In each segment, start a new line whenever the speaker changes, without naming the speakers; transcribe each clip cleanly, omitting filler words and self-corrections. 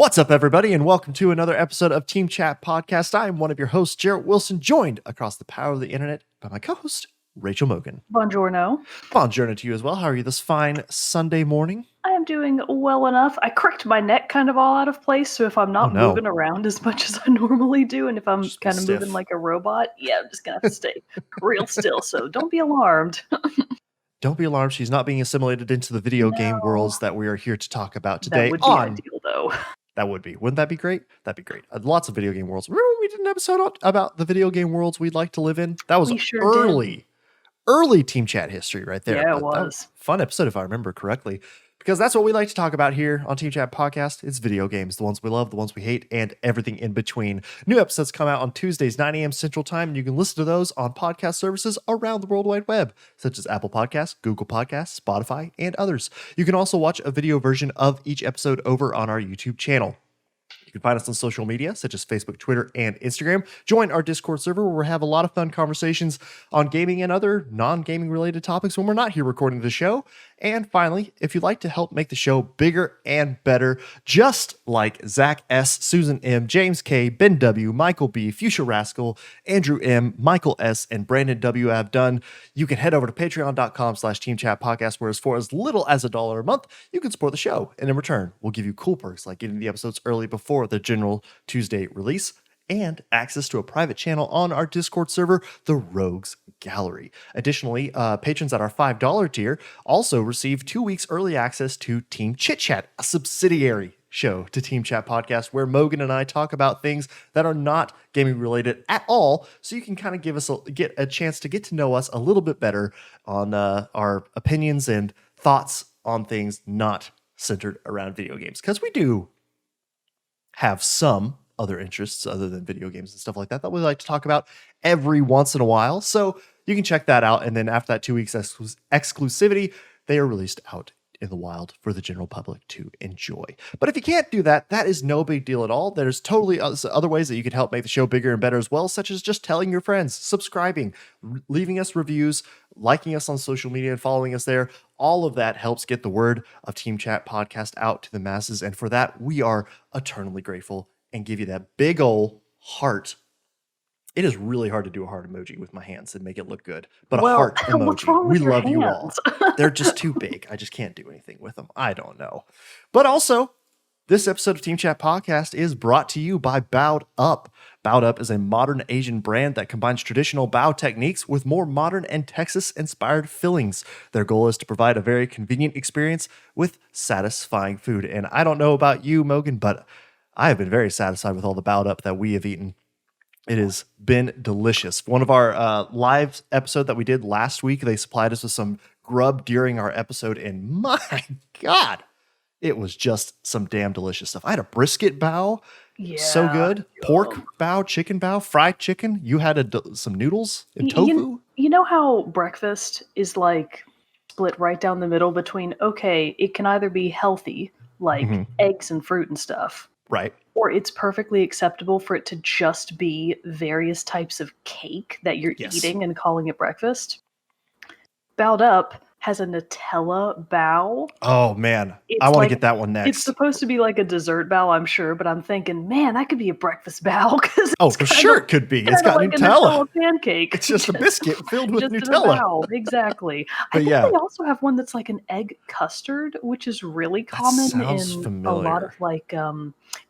What's up, everybody, and welcome to another episode of Team Chat Podcast. I am one of your hosts, Jarrett Wilson, joined across the power of the internet by my co-host, Rachel Mogan.
Buongiorno.
Buongiorno to you as well. How are you this fine Sunday morning?
I am doing well enough. I cricked my neck kind of all out of place, so if I'm not moving around as much as I normally do, and if I'm
Just
kind of
stiff.
moving like a robot, I'm just going to have to stay real still, so don't be alarmed.
Don't be alarmed. She's not being assimilated into the video game worlds that we are here to talk about today.
That would be ideal, though.
That would be. Wouldn't that be great? That'd be great. Lots of video game worlds. Remember we did an episode about the video game worlds we'd like to live in? That was early Team Chat history right there.
Yeah, it was.
Fun episode if I remember correctly. Because that's what we like to talk about here on Team Chat Podcast. It's video games, the ones we love, the ones we hate, and everything in between. New episodes come out on Tuesdays, 9 a.m. Central Time, and you can listen to those on podcast services around the World Wide Web, such as Apple Podcasts, Google Podcasts, Spotify, and others. You can also watch a video version of each episode over on our YouTube channel. You can find us on social media, such as Facebook, Twitter, and Instagram. Join our Discord server where we have a lot of fun conversations on gaming and other non-gaming related topics when we're not here recording the show. And finally, if you'd like to help make the show bigger and better, just like Zach S., Susan M., James K., Ben W., Michael B., Fuchsia Rascal, Andrew M., Michael S., and Brandon W. have done, you can head over to patreon.com/teamchatpodcast, where for as little as $1 a month, you can support the show. And in return, we'll give you cool perks like getting the episodes early before the general Tuesday release, and access to a private channel on our Discord server, the Rogues Gallery. Additionally, patrons at our $5 tier also receive 2 weeks early access to Team Chit Chat, a subsidiary show to Team Chat Podcast, where Mogan and I talk about things that are not gaming related at all, so you can kind of get a chance to get to know us a little bit better on our opinions and thoughts on things not centered around video games, because we do have some other interests other than video games and stuff like that we like to talk about every once in a while. So you can check that out. And then after that 2 weeks exclusivity, they are released out in the wild for the general public to enjoy. But if you can't do that, that is no big deal at all. There's totally other ways that you could help make the show bigger and better as well, such as just telling your friends, subscribing, leaving us reviews, liking us on social media and following us there. All of that helps get the word of Team Chat Podcast out to the masses. And for that, we are eternally grateful and give you that big ol' heart. It is really hard to do a heart emoji with my hands and make it look good. But a heart emoji,
what's wrong with
we
your
love you
hands?
all. They're just too big. I just can't do anything with them. I don't know. But also, this episode of Team Chat Podcast is brought to you by Bowed Up. Bowed Up is a modern Asian brand that combines traditional bao techniques with more modern and Texas-inspired fillings. Their goal is to provide a very convenient experience with satisfying food. And I don't know about you, Mogan, but I have been very satisfied with all the Bowed Up that we have eaten. It has been delicious. One of our live episode that we did last week, they supplied us with some grub during our episode, and my God, it was just some damn delicious stuff. I had a brisket bao, so good. Pork bao, chicken bao, fried chicken. You had some noodles and tofu.
You know how breakfast is like split right down the middle between, okay, it can either be healthy, like eggs and fruit and stuff.
Right.
Or it's perfectly acceptable for it to just be various types of cake that you're eating and calling it breakfast. Bowed Up has a Nutella bao.
Oh, man. I want to get that one next.
It's supposed to be like a dessert bao, I'm sure, but I'm thinking, man, that could be a breakfast bao.
For sure it could be. It's got
like
Nutella.
A Nutella pancake.
It's just a biscuit filled with
just
Nutella.
Bao. Exactly. I think they also have one that's like an egg custard, which is really common in a lot of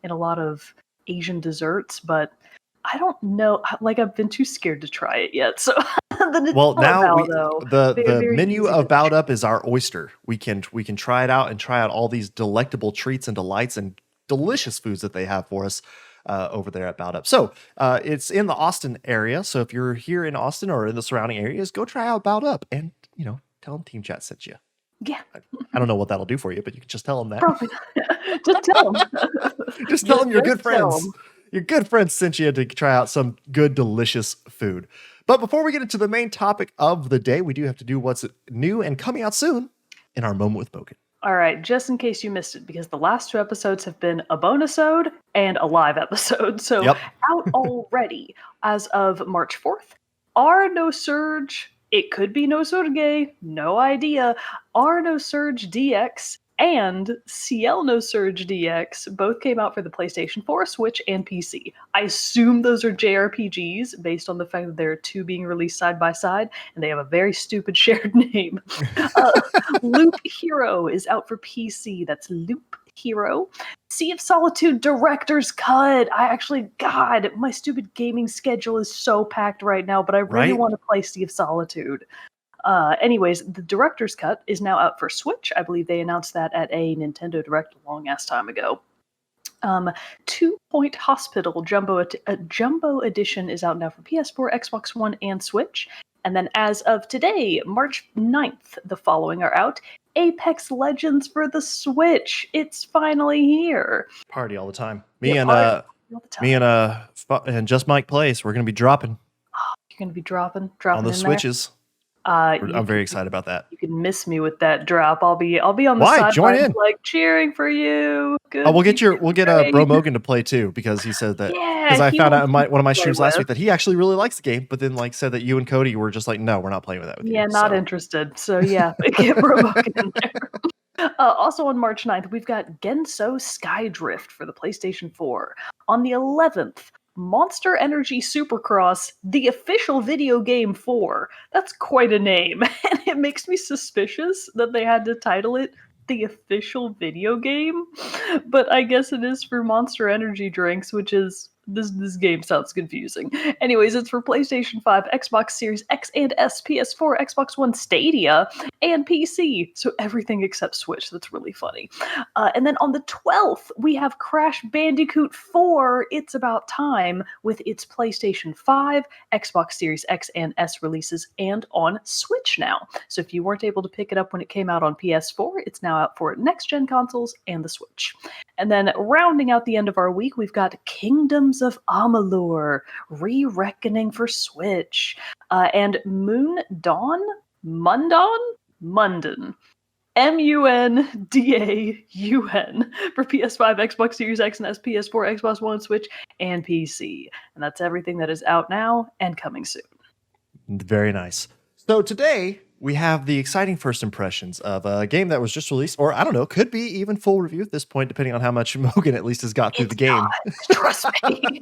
in a lot of Asian desserts, but I don't know. Like, I've been too scared to try it yet. So
the menu of Bowed Up is our oyster. We can try it out and try out all these delectable treats and delights and delicious foods that they have for us over there at Bowed Up. So it's in the Austin area. So if you're here in Austin or in the surrounding areas, go try out Bowed Up and tell them Team Chat sent you.
Yeah.
I don't know what that'll do for you, but you can just tell them that.
Probably. Just tell them.
Just tell them your good friends. Your good friends sent you to try out some good, delicious food. But before we get into the main topic of the day, we do have to do what's new and coming out soon in our Moment with Mogan.
All right, just in case you missed it, because the last 2 episodes have been a bonus-ode and a live episode. So out already as of March 4th are No Surge. It could be No Surge, no idea. Are No Surge DX and Ciel No Surge DX both came out for the PlayStation 4, Switch, and PC. I assume those are JRPGs based on the fact that there are two being released side by side, and they have a very stupid shared name. Loop Hero is out for PC. That's Loop Hero. Sea of Solitude Director's Cut. God, my stupid gaming schedule is so packed right now, but I really want to play Sea of Solitude. Anyways, the Director's Cut is now out for Switch. I believe they announced that at a Nintendo Direct a long-ass time ago. 2 Point Hospital Jumbo Edition is out now for PS4, Xbox One, and Switch. And then as of today, March 9th, the following are out. Apex Legends for the Switch. It's finally here.
Party all the time. Me and Just Mike Plays, we're going to be dropping.
You're going to be dropping
on the Switches. I'm very excited about that.
You can miss me with that drop. I'll be on the sidelines, like cheering for you. Good.
We'll get Bro Mogan to play too, because he said that. Because I found out in one of my streams last week that he actually really likes the game, but then said that you and Cody were just like, no, we're not playing with that with you.
Yeah, not interested. So yeah, get Bro Mogan in there. Also on March 9th, we've got Genso Skydrift for the PlayStation 4. On the 11th, Monster Energy Supercross, the official video game 4. That's quite a name, and it makes me suspicious that they had to title it the official video game, but I guess it is for Monster Energy drinks, which is this game sounds confusing. Anyways, it's for PlayStation 5, Xbox Series X and S, PS4, Xbox One, Stadia, and PC. So everything except Switch. That's really funny. And then on the 12th, we have Crash Bandicoot 4, It's About Time, with its PlayStation 5, Xbox Series X and S releases, and on Switch now. So if you weren't able to pick it up when it came out on PS4, it's now out for next-gen consoles and the Switch. And then rounding out the end of our week, we've got Kingdoms of Amalur, Re-Reckoning for Switch, and Mundan, Mundan, M-U-N-D-A-U-N for PS5, Xbox Series X and S, PS4, Xbox One, Switch, and PC. And that's everything that is out now and coming soon.
Very nice. So today, we have the exciting first impressions of a game that was just released, or I don't know, could be even full review at this point, depending on how much Mogan at least has got through the game.
Trust me.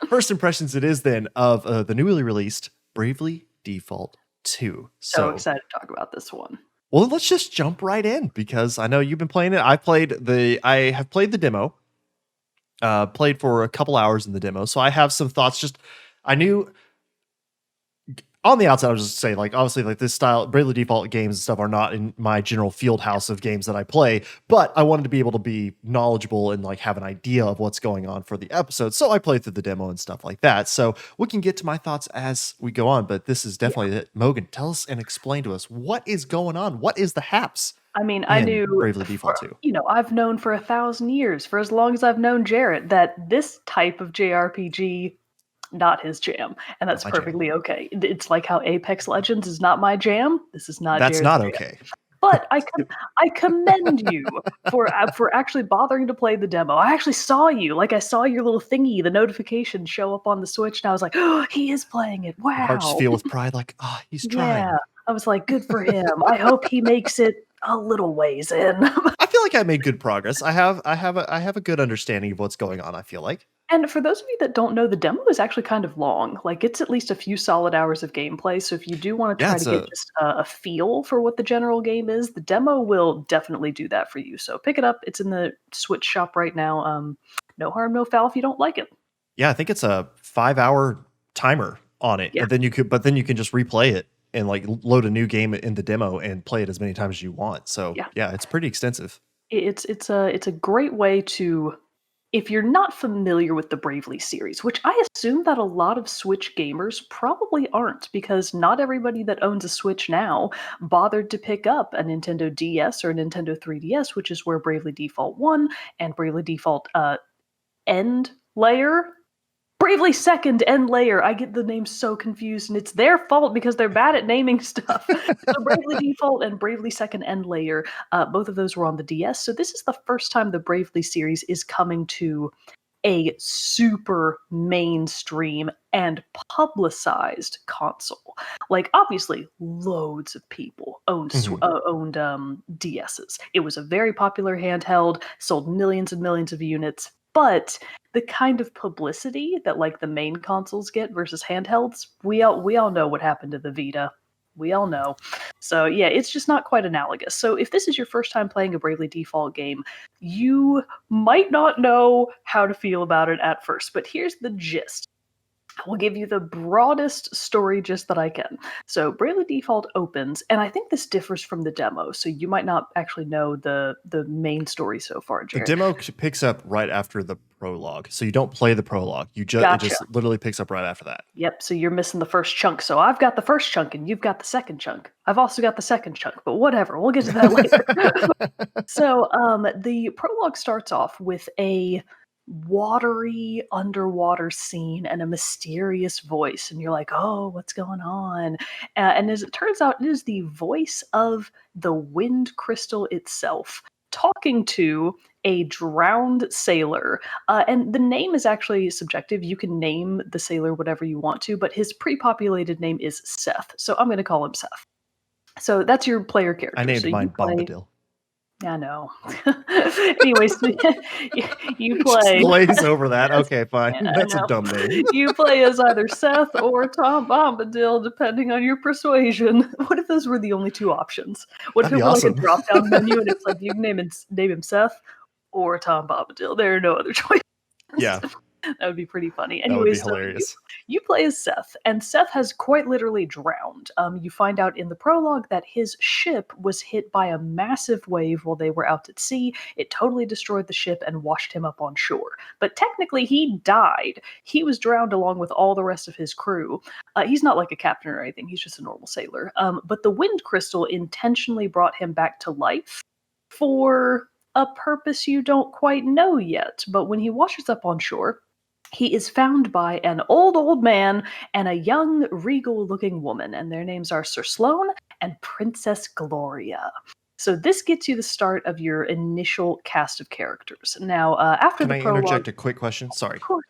First impressions it is then of the newly released Bravely Default 2.
So excited to talk about this one.
Well, let's just jump right in, because I know you've been playing it. I have played the demo, played for a couple hours in the demo. So I have some thoughts. I knew on the outside, I was just saying, obviously, this style, Bravely Default games and stuff are not in my general field house of games that I play, but I wanted to be able to be knowledgeable and have an idea of what's going on for the episode. So I played through the demo and stuff like that. So we can get to my thoughts as we go on, but this is definitely it. Mogan, tell us and explain to us what is going on. What is the haps?
I mean, I knew
Bravely Default 2.
I've known for 1,000 years, for as long as I've known Jarrett, that this type of JRPG, not his jam, and that's perfectly okay. It's like how Apex Legends is not my jam. This is not.
That's
Jared's
not
jam.
okay.
But I commend you for actually bothering to play the demo. I actually saw you, I saw your little thingy, the notification show up on the Switch, and I was like, oh, he is playing it. Wow.
Heart just feel with pride, he's trying.
Yeah, I was like, good for him. I hope he makes it a little ways in.
I feel like I made good progress. I have a good understanding of what's going on, I feel like.
And for those of you that don't know, the demo is actually kind of long. It's at least a few solid hours of gameplay. So if you do want to try to get just a feel for what the general game is, the demo will definitely do that for you. So pick it up. It's in the Switch shop right now. No harm, no foul if you don't like it.
Yeah, I think it's a 5-hour timer on it. Yeah. And then you can just replay it and load a new game in the demo and play it as many times as you want. So yeah, it's pretty extensive.
It's a great way to, if you're not familiar with the Bravely series, which I assume that a lot of Switch gamers probably aren't, because not everybody that owns a Switch now bothered to pick up a Nintendo DS or a Nintendo 3DS, which is where Bravely Default 1 and Bravely Default End Layer, Bravely Second End Layer. I get the names so confused, and it's their fault because they're bad at naming stuff. So Bravely Default and Bravely Second End Layer, both of those were on the DS. So this is the first time the Bravely series is coming to a super mainstream and publicized console. Like, obviously, loads of people owned DSs. It was a very popular handheld, sold millions and millions of units, but the kind of publicity that like the main consoles get versus handhelds, we all know what happened to the Vita. We all know. So yeah, it's just not quite analogous. So if this is your first time playing a Bravely Default game, you might not know how to feel about it at first, but here's the gist. I will give you the broadest story gist that I can. So Bravely Default opens, and I think this differs from the demo, so you might not actually know the main story so far, Jared.
The demo picks up right after the prologue, so you don't play the prologue. It just literally picks up right after that.
Yep, so you're missing the first chunk. So I've got the first chunk, and you've got the second chunk. I've also got the second chunk, but whatever, we'll get to that later. So the prologue starts off with a watery underwater scene and a mysterious voice, and you're like, oh, what's going on? And as it turns out, it is the voice of the wind crystal itself talking to a drowned sailor. And the name is actually subjective. You can name the sailor whatever you want to, but his pre-populated name is Seth, so I'm going to call him Seth. So that's your player character.
I named mine Bombadil.
I know. Anyways, you play.
Just glaze over that. Okay, fine. Yeah, that's a dumb name.
You play as either Seth or Tom Bombadil, depending on your persuasion. What if those were the only two options? What if it were like a drop-down menu and it's like you can name him Seth or Tom Bombadil? There are no other choices.
Yeah.
That would be pretty funny. Anyways,
that would be hilarious.
You play as Seth, and Seth has quite literally drowned. You find out in the prologue that his ship was hit by a massive wave while they were out at sea. It totally destroyed the ship and washed him up on shore. But technically, he died. He was drowned along with all the rest of his crew. He's not like a captain or anything. He's just a normal sailor. But the wind crystal intentionally brought him back to life for a purpose you don't quite know yet. But when he washes up on shore, he is found by an old man and a young, regal-looking woman, and their names are Sir Sloan and Princess Gloria. So this gets you the start of your initial cast of characters. Now, after the prologue...
Can I interject a quick question? Sorry. Of course.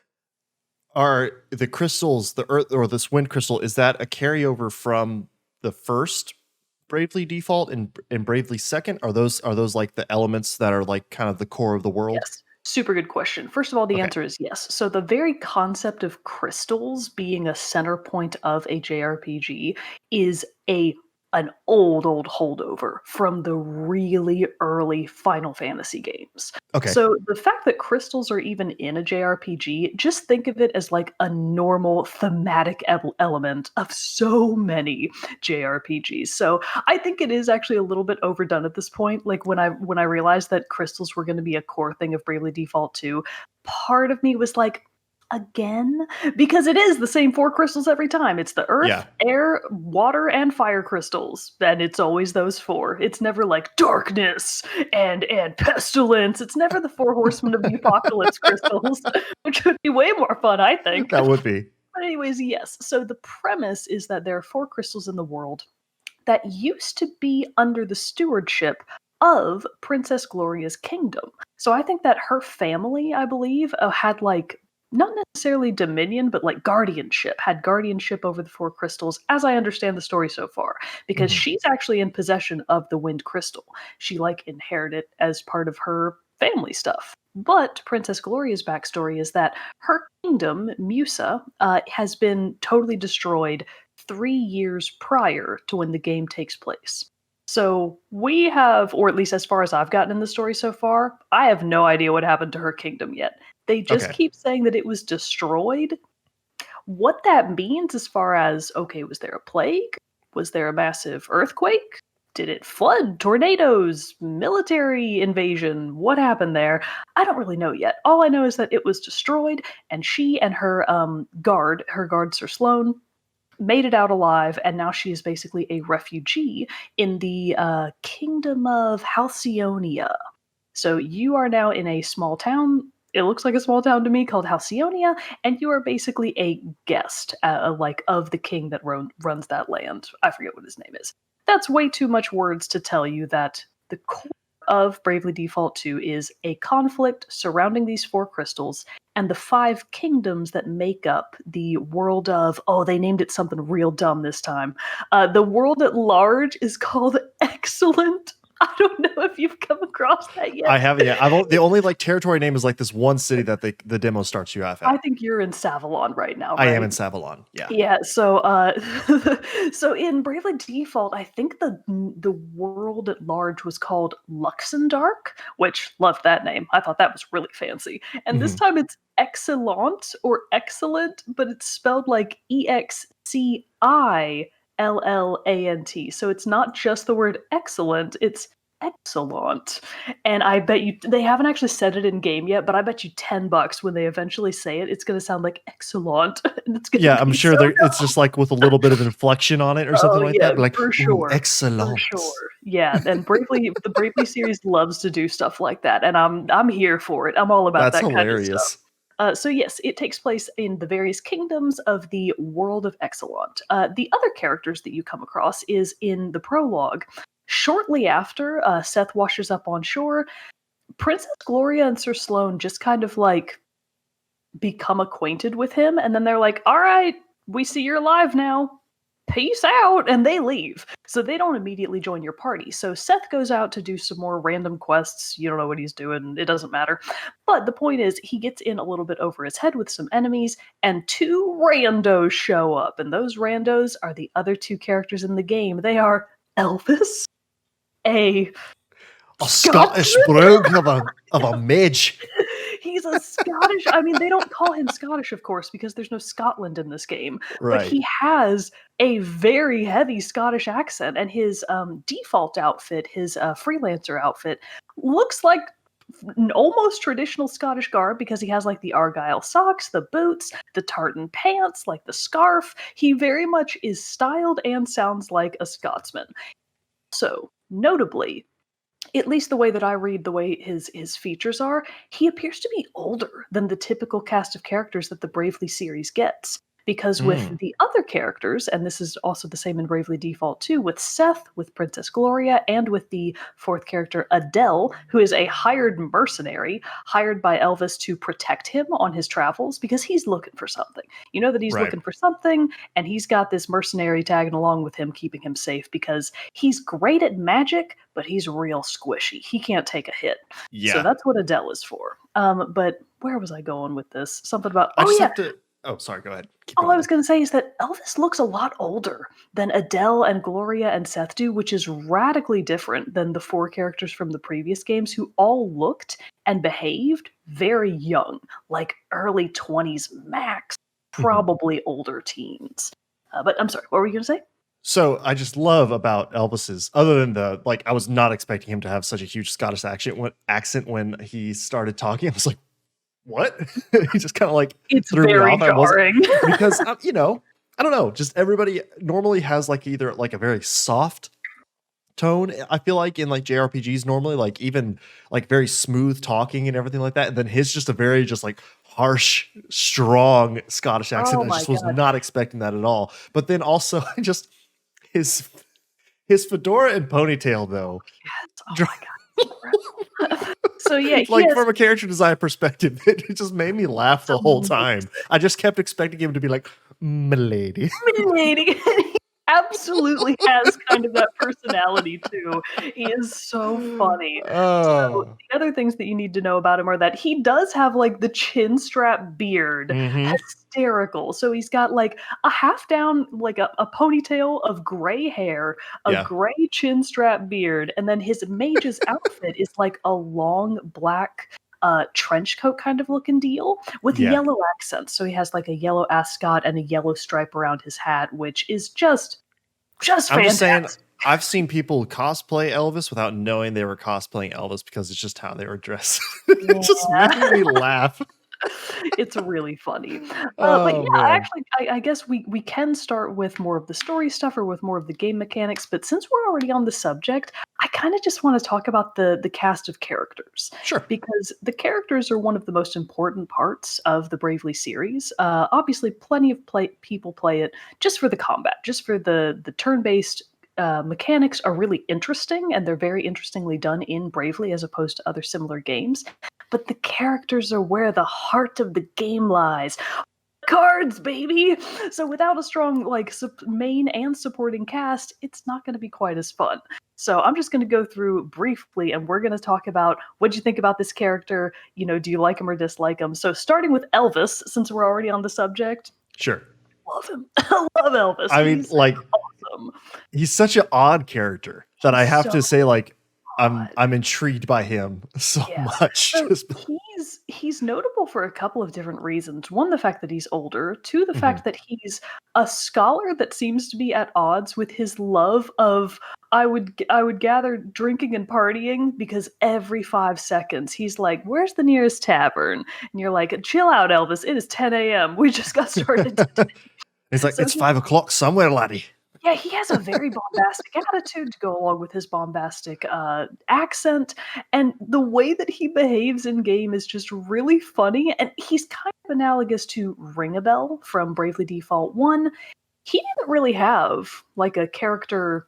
Are the crystals, the Earth or this wind crystal, is that a carryover from the first Bravely Default and Bravely Second? Are those like the elements that are like kind of the core of the world?
Yes. Super good question. First of all, the answer is yes. So the very concept of crystals being a center point of a JRPG is an old holdover from the really early Final Fantasy games.
Okay.
So the fact that crystals are even in a JRPG, just think of it as like a normal thematic element of so many JRPGs. So I think it is actually a little bit overdone at this point. Like when I realized that crystals were going to be a core thing of Bravely Default 2, part of me was like, again? Because it is the same 4 crystals every time. It's the earth, air, water, and fire crystals. And it's always those 4. It's never like darkness and pestilence. It's never the 4 horsemen of the apocalypse crystals, which would be way more fun, I think.
That would be.
But anyways, yes. So the premise is that there are 4 crystals in the world that used to be under the stewardship of Princess Gloria's kingdom. So I think that her family, I believe, had like not necessarily dominion, but like had guardianship over the 4 crystals, as I understand the story so far, because she's actually in possession of the wind crystal. She like inherited it as part of her family stuff. But Princess Gloria's backstory is that her kingdom, Musa, has been totally destroyed 3 years prior to when the game takes place. So we have, or at least as far as I've gotten in the story so far, I have no idea what happened to her kingdom yet. They just keep saying that it was destroyed. What that means as far as, okay, was there a plague? Was there a massive earthquake? Did it flood? Tornadoes? Military invasion? What happened there? I don't really know yet. All I know is that it was destroyed, and she and her guard Sir Sloan, made it out alive, and now she is basically a refugee in the kingdom of Halcyonia. So you are now in a small town. It looks like a small town to me called Halcyonia, and you are basically a guest, like of the king that runs that land. I forget what his name is. That's way too much words to tell you that the core of Bravely Default 2 is a conflict surrounding these 4 crystals and the 5 kingdoms that make up the world of, they named it something real dumb this time. The world at large is called Excellent. I don't know if you've come across that yet.
I haven't yet. The only like territory name is like this one city that the demo starts you off at.
I think you're in Savalon right now, right?
I am in Savalon. Yeah.
Yeah. So, so in Bravely Default, I think the world at large was called Luxemdark, which loved that name. I thought that was really fancy. And this time it's Excellent or Excellent, but it's spelled like EXCILLANT. So it's not just the word excellent, it's excellent. And I bet you they haven't actually said it in game yet, but I bet you $10 when they eventually say it, it's going to sound like excellent. And it's gonna
I'm sure it's just like with a little bit of inflection on it or something like that. Like
for sure,
excellent.
For sure. Yeah, and the Bravely series loves to do stuff like that, and I'm here for it. I'm all about that
hilarious.
Kind of stuff. So yes, it takes place in the various kingdoms of the world of Excellent. The other characters that you come across is in the prologue. Shortly after Seth washes up on shore, Princess Gloria and Sir Sloan just kind of like become acquainted with him, and then they're like, all right, we see you're alive now. Peace out, and they leave. So they don't immediately join your party. So Seth goes out to do some more random quests. You don't know what he's doing. It doesn't matter. But the point is, he gets in a little bit over his head with some enemies, and 2 randos show up. And those randos are the other 2 characters in the game. They are Elvis, a
Scottish brogue of a mage.
He's a Scottish. I mean, they don't call him Scottish, of course, because there's no Scotland in this game. Right. But he has a very heavy Scottish accent, and his default outfit, his freelancer outfit, looks like almost traditional Scottish garb because he has like the Argyle socks, the boots, the tartan pants, like the scarf. He very much is styled and sounds like a Scotsman. So, notably, at least the way that I read the way his features are, he appears to be older than the typical cast of characters that the Bravely series gets. Because with the other characters, and this is also the same in Bravely Default 2, with Seth, with Princess Gloria, and with the 4th character, Adele, who is a hired mercenary, hired by Elvis to protect him on his travels, because he's looking for something. You know that he's looking for something, and he's got this mercenary tagging along with him, keeping him safe, because he's great at magic, but he's real squishy. He can't take a hit. Yeah. So that's what Adele is for. But where was I going with this? Something about...
Oh, sorry, go ahead.
All I was going to say is that Elvis looks a lot older than Adele and Gloria and Seth do, which is radically different than the 4 characters from the previous games who all looked and behaved very young, like early 20s max, probably older teens. But I'm sorry, what were you going to say?
So I just love about Elvis's, other than I was not expecting him to have such a huge Scottish accent when he started talking. I was like, what? He just kind of like
threw me off. Jarring.
Because I don't know, just everybody normally has like either like a very soft tone, I feel like, in like JRPGs normally, like even like very smooth talking and everything like that, and then his just a very just like harsh, strong Scottish accent. I just was not expecting that at all. But then also just his fedora and ponytail though.
Yes. Oh my god. So yeah,
from a character design perspective, it just made me laugh the whole time. I just kept expecting him to be like, "Milady."
Milady. He absolutely has kind of that personality too. He is so funny. So the other things that you need to know about him are that he does have like the chin strap beard. Hysterical. So he's got like a half down, like a ponytail of gray hair, a gray chin strap beard, and then his mage's outfit is like a long black trench coat kind of looking deal with yellow accents. So he has like a yellow ascot and a yellow stripe around his hat, which is just fantastic.
I'm just saying, I've seen people cosplay Elvis without knowing they were cosplaying Elvis because it's just how they were dressed. It's just making me laugh.
It's really funny. But yeah, I guess we can start with more of the story stuff or with more of the game mechanics. But since we're already on the subject, I kind of just want to talk about the cast of characters.
Sure.
Because the characters are one of the most important parts of the Bravely series. Obviously, plenty of people play it just for the combat, just for the turn-based mechanics are really interesting, and they're very interestingly done in Bravely as opposed to other similar games. but the characters are where the heart of the game lies. Cards, baby. So without a strong main and supporting cast, it's not going to be quite as fun. So I'm just going to go through briefly, and we're going to talk about what you think about this character. Do you like him or dislike him? So starting with Elvis, since we're already on the subject.
Sure.
Love him. I love Elvis.
I mean, awesome. He's such an odd character that I have to say, I'm intrigued by him so much.
So he's notable for a couple of different reasons. One, the fact that he's older. Two, the fact that he's a scholar that seems to be at odds with his love of I would gather drinking and partying, because every 5 seconds he's like, "Where's the nearest tavern?" And you're like, "Chill out, Elvis. It is 10 a.m. We just got started today."
He's like, "It's 5 o'clock somewhere, laddie."
Yeah, he has a very bombastic attitude to go along with his bombastic accent, and the way that he behaves in game is just really funny, and he's kind of analogous to Ring a Bell from Bravely Default 1. He didn't really have a character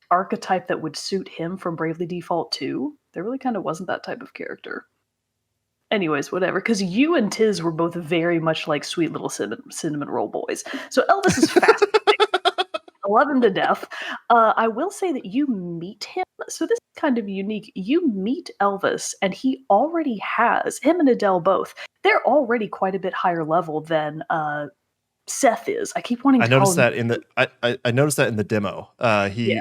archetype that would suit him from Bravely Default 2. There really kind of wasn't that type of character. Anyways, whatever, because you and Tiz were both very much like sweet little cinnamon roll boys. So Elvis is fascinating. I love him to death. I will say that you meet him. So this is kind of unique. You meet Elvis, and he already has, him and Adele both, they're already quite a bit higher level than Seth is. I keep wanting to
noticed that in the I noticed that in the demo.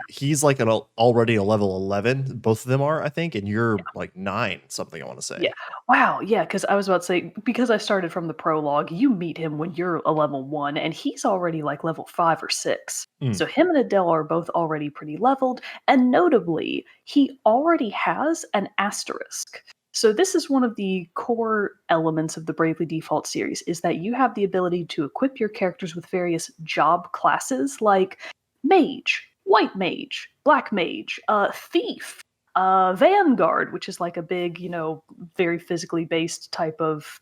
He's like already a level 11. Both of them are, I think, and you're like 9 something, I want to say.
Yeah. Wow. Yeah, because I was about to say, because I started from the prologue, you meet him when you're a level 1, and he's already like level 5 or 6. So him and Adele are both already pretty leveled, and notably, he already has an asterisk. So this is one of the core elements of the Bravely Default series, is that you have the ability to equip your characters with various job classes like mage, white mage, black mage, thief, vanguard, which is like a big, very physically based type of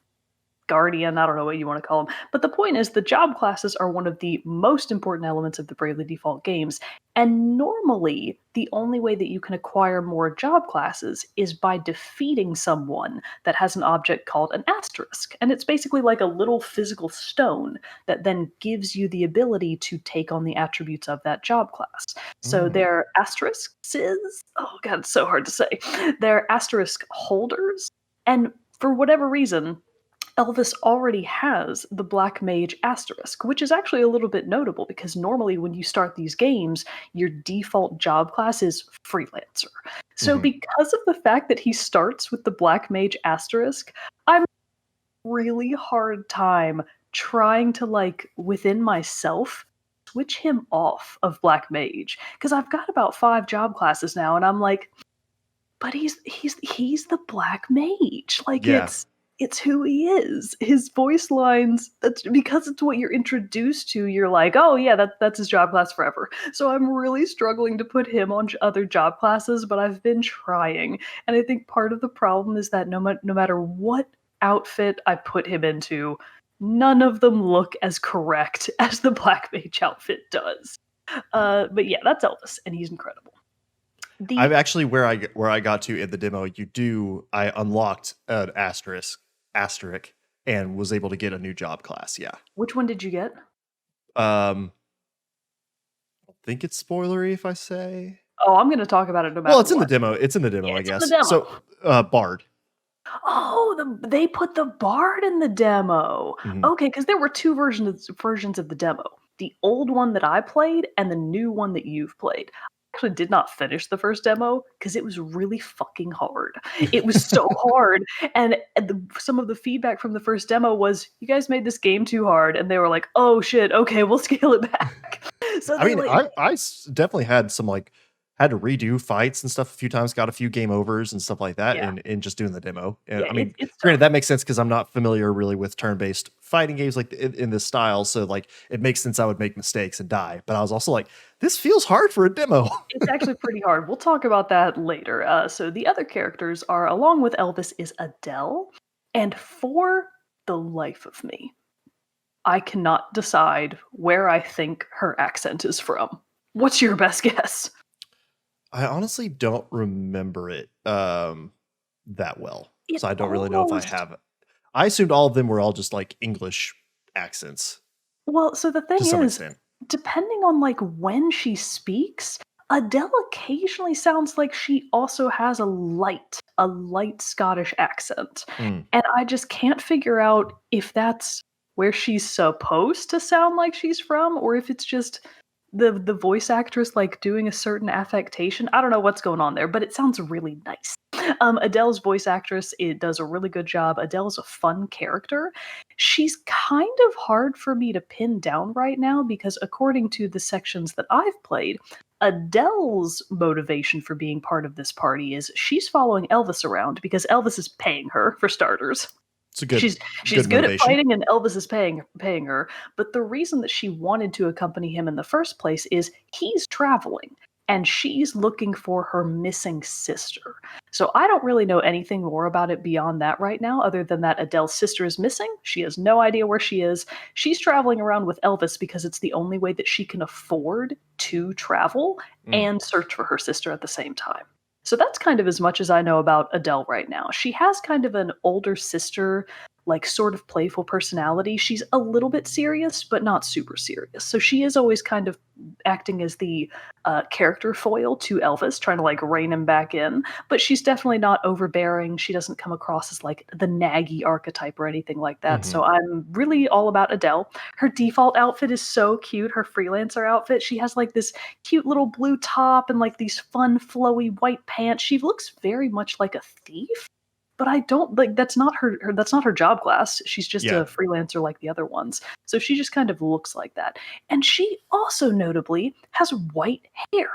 guardian. I don't know what you want to call them. But the point is, the job classes are one of the most important elements of the Bravely Default games. And normally, the only way that you can acquire more job classes is by defeating someone that has an object called an asterisk. And it's basically like a little physical stone that then gives you the ability to take on the attributes of that job class. So they're asterisks. Oh god, it's so hard to say. They're asterisk holders. And for whatever reason, Elvis already has the Black Mage asterisk, which is actually a little bit notable, because normally when you start these games, your default job class is Freelancer. So because of the fact that he starts with the Black Mage asterisk, I'm really hard time trying to, within myself, switch him off of Black Mage, because I've got about 5 job classes now, and I'm like, but he's the Black Mage. It's who he is. His voice lines, that's because it's what you're introduced to. You're like, oh yeah, that's his job class forever. So I'm really struggling to put him on other job classes, but I've been trying. And I think part of the problem is that no matter what outfit I put him into, none of them look as correct as the Black Mage outfit does. But yeah, that's Elvis, and he's incredible.
I'm actually where I got to in the demo. I unlocked an asterisk and was able to get a new job class. Yeah.
Which one did you get?
I think it's spoilery if I say.
Oh, I'm going to talk about it no matter.
Well, it's in the demo. It's in the demo, I guess. So, Bard.
Oh, they put the Bard in the demo. Okay, because there were 2 versions of the demo. The old one that I played and the new one that you've played. Actually did not finish the first demo because it was really fucking hard. It was so hard, and some of the feedback from the first demo was, you guys made this game too hard, and they were like, oh shit, okay, we'll scale it back. So
I mean, I definitely had some had to redo fights and stuff a few times, got a few game overs and stuff like that in just doing the demo. And I mean, granted, that makes sense because I'm not familiar really with turn-based fighting games in this style. So it makes sense I would make mistakes and die. But I was also like, this feels hard for a demo.
It's actually pretty hard. We'll talk about that later. So the other characters are, along with Elvis, is Adele. And for the life of me, I cannot decide where I think her accent is from. What's your best guess?
I honestly don't remember it that well. So I don't really know if I have it. I assumed all of them were all just like English accents.
Well, so the thing is, depending on like when she speaks, Adele occasionally sounds like she also has a light Scottish accent. And I just can't figure out if that's where she's supposed to sound like she's from, or if it's just the voice actress like doing a certain affectation. I don't know what's going on there, but it sounds really nice. Adele's voice actress, it does a really good job. Adele's a fun character. She's kind of hard for me to pin down right now because according to the sections that I've played, Adele's motivation for being part of this party is she's following Elvis around because Elvis is paying her, for starters. She's good at fighting, and Elvis is paying her. But the reason that she wanted to accompany him in the first place is he's traveling, and she's looking for her missing sister. So I don't really know anything more about it beyond that right now, other than that Adele's sister is missing. She has no idea where she is. She's traveling around with Elvis because it's the only way that she can afford to travel and search for her sister at the same time. So that's kind of as much as I know about Adele right now. She has kind of an older sister, like sort of playful personality. She's a little bit serious, but not super serious. So she is always kind of acting as the character foil to Elvis, trying to like rein him back in. But she's definitely not overbearing. She doesn't come across as like the naggy archetype or anything like that. So I'm really all about Adele. Her default outfit is so cute. Her freelancer outfit, she has like this cute little blue top and like these fun flowy white pants. She looks very much like a thief. But I don't like that's not her job class. She's just a freelancer like the other ones. So she just kind of looks like that. And she also notably has white hair.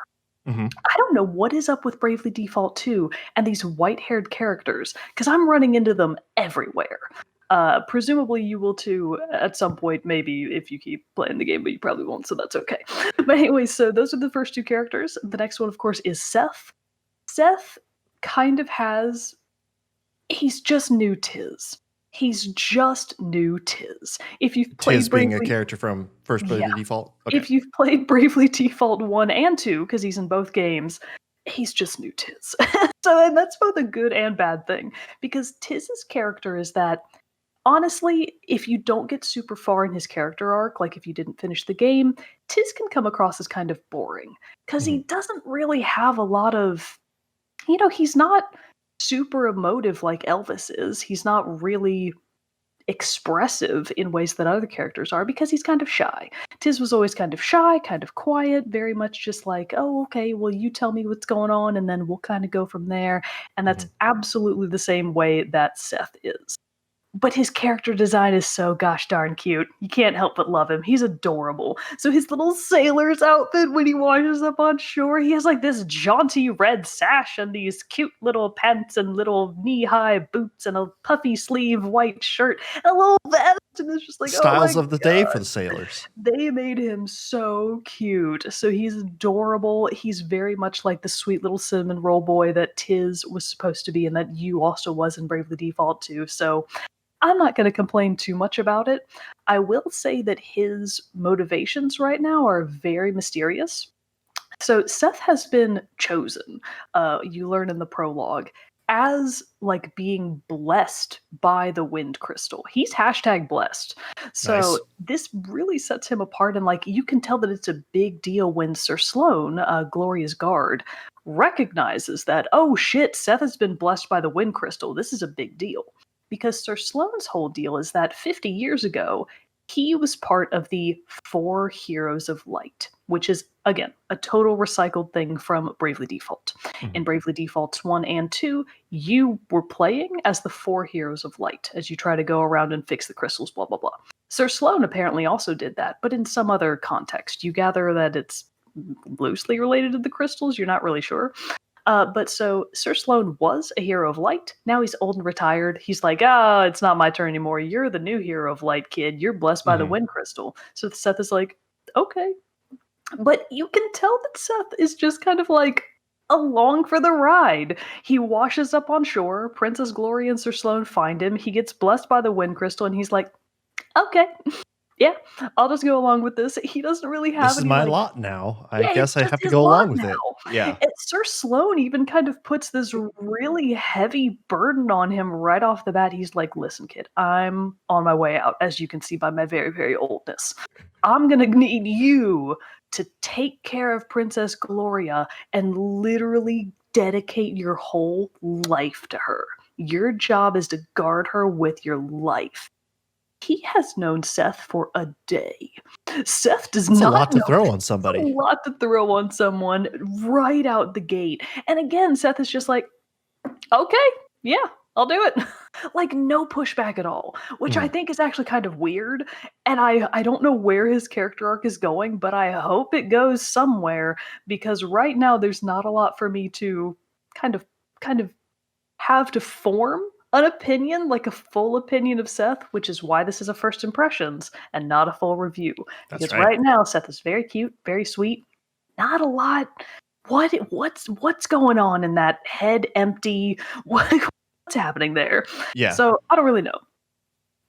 I don't know what is up with Bravely Default 2 and these white-haired characters, because I'm running into them everywhere. Presumably you will too at some point, maybe if you keep playing the game, but you probably won't, so that's okay. But anyway, so those are the first two characters. The next one, of course, is Seth. Seth kind of has... He's just new Tiz. He's just new Tiz. If you've played
Tiz being a character from first Bravely Default?
Okay. If you've played Bravely Default 1 and 2, because he's in both games, he's just new Tiz. And that's both a good and bad thing. Because Tiz's character is that, honestly, if you don't get super far in his character arc, like if you didn't finish the game, Tiz can come across as kind of boring. Because he doesn't really have a lot of... he's not super emotive like Elvis is. He's not really expressive in ways that other characters are because he's kind of shy. Tiz was always kind of shy, kind of quiet, very much just like, oh, okay, well, you tell me what's going on and then we'll kind of go from there. And that's absolutely the same way that Seth is. But his character design is so gosh darn cute. You can't help but love him. He's adorable. So his little sailor's outfit when he washes up on shore, he has like this jaunty red sash and these cute little pants and little knee-high boots and a puffy sleeve white shirt and a little vest. And it's just like,
styles of the day for the sailors.
They made him so cute. So he's adorable. He's very much like the sweet little cinnamon roll boy that Tiz was supposed to be and that you also was in Bravely Default 2. So I'm not going to complain too much about it. I will say that his motivations right now are very mysterious. So Seth has been chosen, you learn in the prologue, as like being blessed by the wind crystal. He's #blessed. So This really sets him apart, and like you can tell that it's a big deal when Sir Sloan, Gloria's guard, recognizes that, oh shit, Seth has been blessed by the wind crystal. This is a big deal. Because Sir Sloan's whole deal is that 50 years ago, he was part of the 4 Heroes of Light, which is, again, a total recycled thing from Bravely Default. In Bravely Defaults 1 and 2, you were playing as the 4 Heroes of Light as you try to go around and fix the crystals, blah, blah, blah. Sir Sloan apparently also did that, but in some other context. You gather that it's loosely related to the crystals, you're not really sure. But so Sir Sloan was a hero of light. Now he's old and retired. He's like, it's not my turn anymore. You're the new hero of light, kid. You're blessed by the wind crystal. So Seth is like, okay. But you can tell that Seth is just kind of like along for the ride. He washes up on shore. Princess Gloria and Sir Sloan find him. He gets blessed by the wind crystal and he's like, okay. Yeah, I'll just go along with this. He doesn't really have
This is
any,
my
like,
lot now. I
yeah, it's
guess I
just
have to
his
go
lot
along with
now.
it. Yeah.
And Sir Sloan even kind of puts this really heavy burden on him right off the bat. He's like, listen, kid, I'm on my way out, as you can see by my very, very oldness. I'm going to need you to take care of Princess Gloria and literally dedicate your whole life to her. Your job is to guard her with your life. He has known Seth for a day. Seth does
That's a
not
lot to
know.
throw on
It's
somebody.
a lot to throw on someone right out the gate. And again, Seth is just like, okay, yeah, I'll do it. Like, no pushback at all, which I think is actually kind of weird. And I don't know where his character arc is going, but I hope it goes somewhere, because right now there's not a lot for me to kind of have to form an opinion, like a full opinion of Seth, which is why this is a first impressions and not a full review.
That's
Because
right.
right now Seth is very cute, very sweet, not a lot. What's going on in that head empty? What's happening there?
Yeah.
So I don't really know.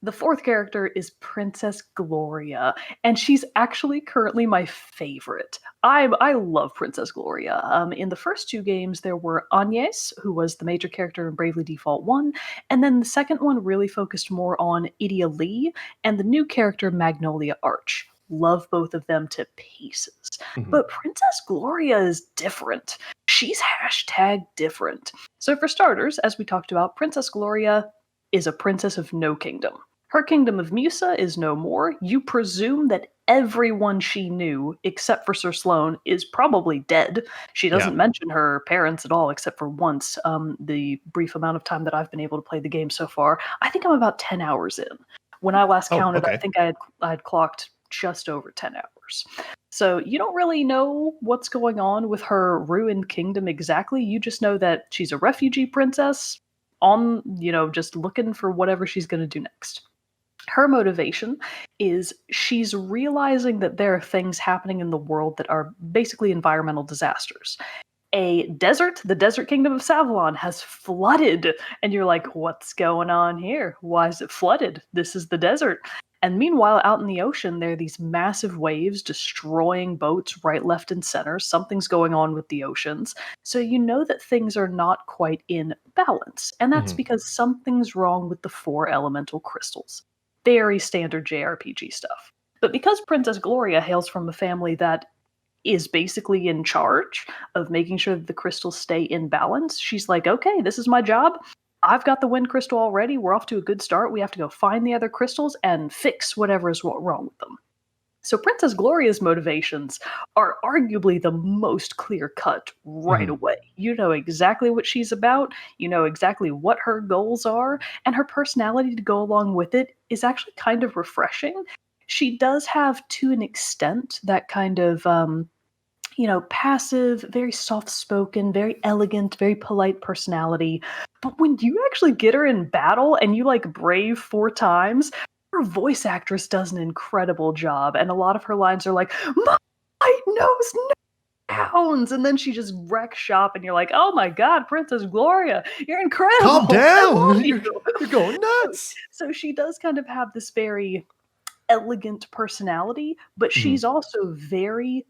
The fourth character is Princess Gloria, and she's actually currently my favorite. I love Princess Gloria. In the first two games, there were Agnes, who was the major character in Bravely Default 1, and then the second one really focused more on Idia Lee and the new character Magnolia Arch. Love both of them to pieces. But Princess Gloria is different. She's hashtag different. So, for starters, as we talked about, Princess Gloria is a princess of no kingdom. Her kingdom of Musa is no more. You presume that everyone she knew, except for Sir Sloan, is probably dead. She doesn't mention her parents at all, except for once, the brief amount of time that I've been able to play the game so far. I think I'm about 10 hours in. When I last counted, I think I had clocked just over 10 hours. So you don't really know what's going on with her ruined kingdom exactly. You just know that she's a refugee princess on, just looking for whatever she's going to do next. Her motivation is she's realizing that there are things happening in the world that are basically environmental disasters. The desert kingdom of Savalon has flooded, and you're like, what's going on here? Why is it flooded? This is the desert. And meanwhile, out in the ocean, there are these massive waves destroying boats right, left, and center. Something's going on with the oceans. So you know that things are not quite in balance. And that's because something's wrong with the 4 elemental crystals. Very standard JRPG stuff. But because Princess Gloria hails from a family that is basically in charge of making sure that the crystals stay in balance, she's like, okay, this is my job. I've got the wind crystal already. We're off to a good start. We have to go find the other crystals and fix whatever is wrong with them. So Princess Gloria's motivations are arguably the most clear-cut right away. You know exactly what she's about, you know exactly what her goals are, and her personality to go along with it is actually kind of refreshing. She does have, to an extent, that kind of passive, very soft-spoken, very elegant, very polite personality. But when you actually get her in battle and you brave 4 times, her voice actress does an incredible job. And a lot of her lines are like, "My might knows no bounds," and then she just wrecks shop, and you're like, "Oh my God, Princess Gloria, you're incredible!
Calm down!
You're
going nuts."
So she does kind of have this very elegant personality, but she's also very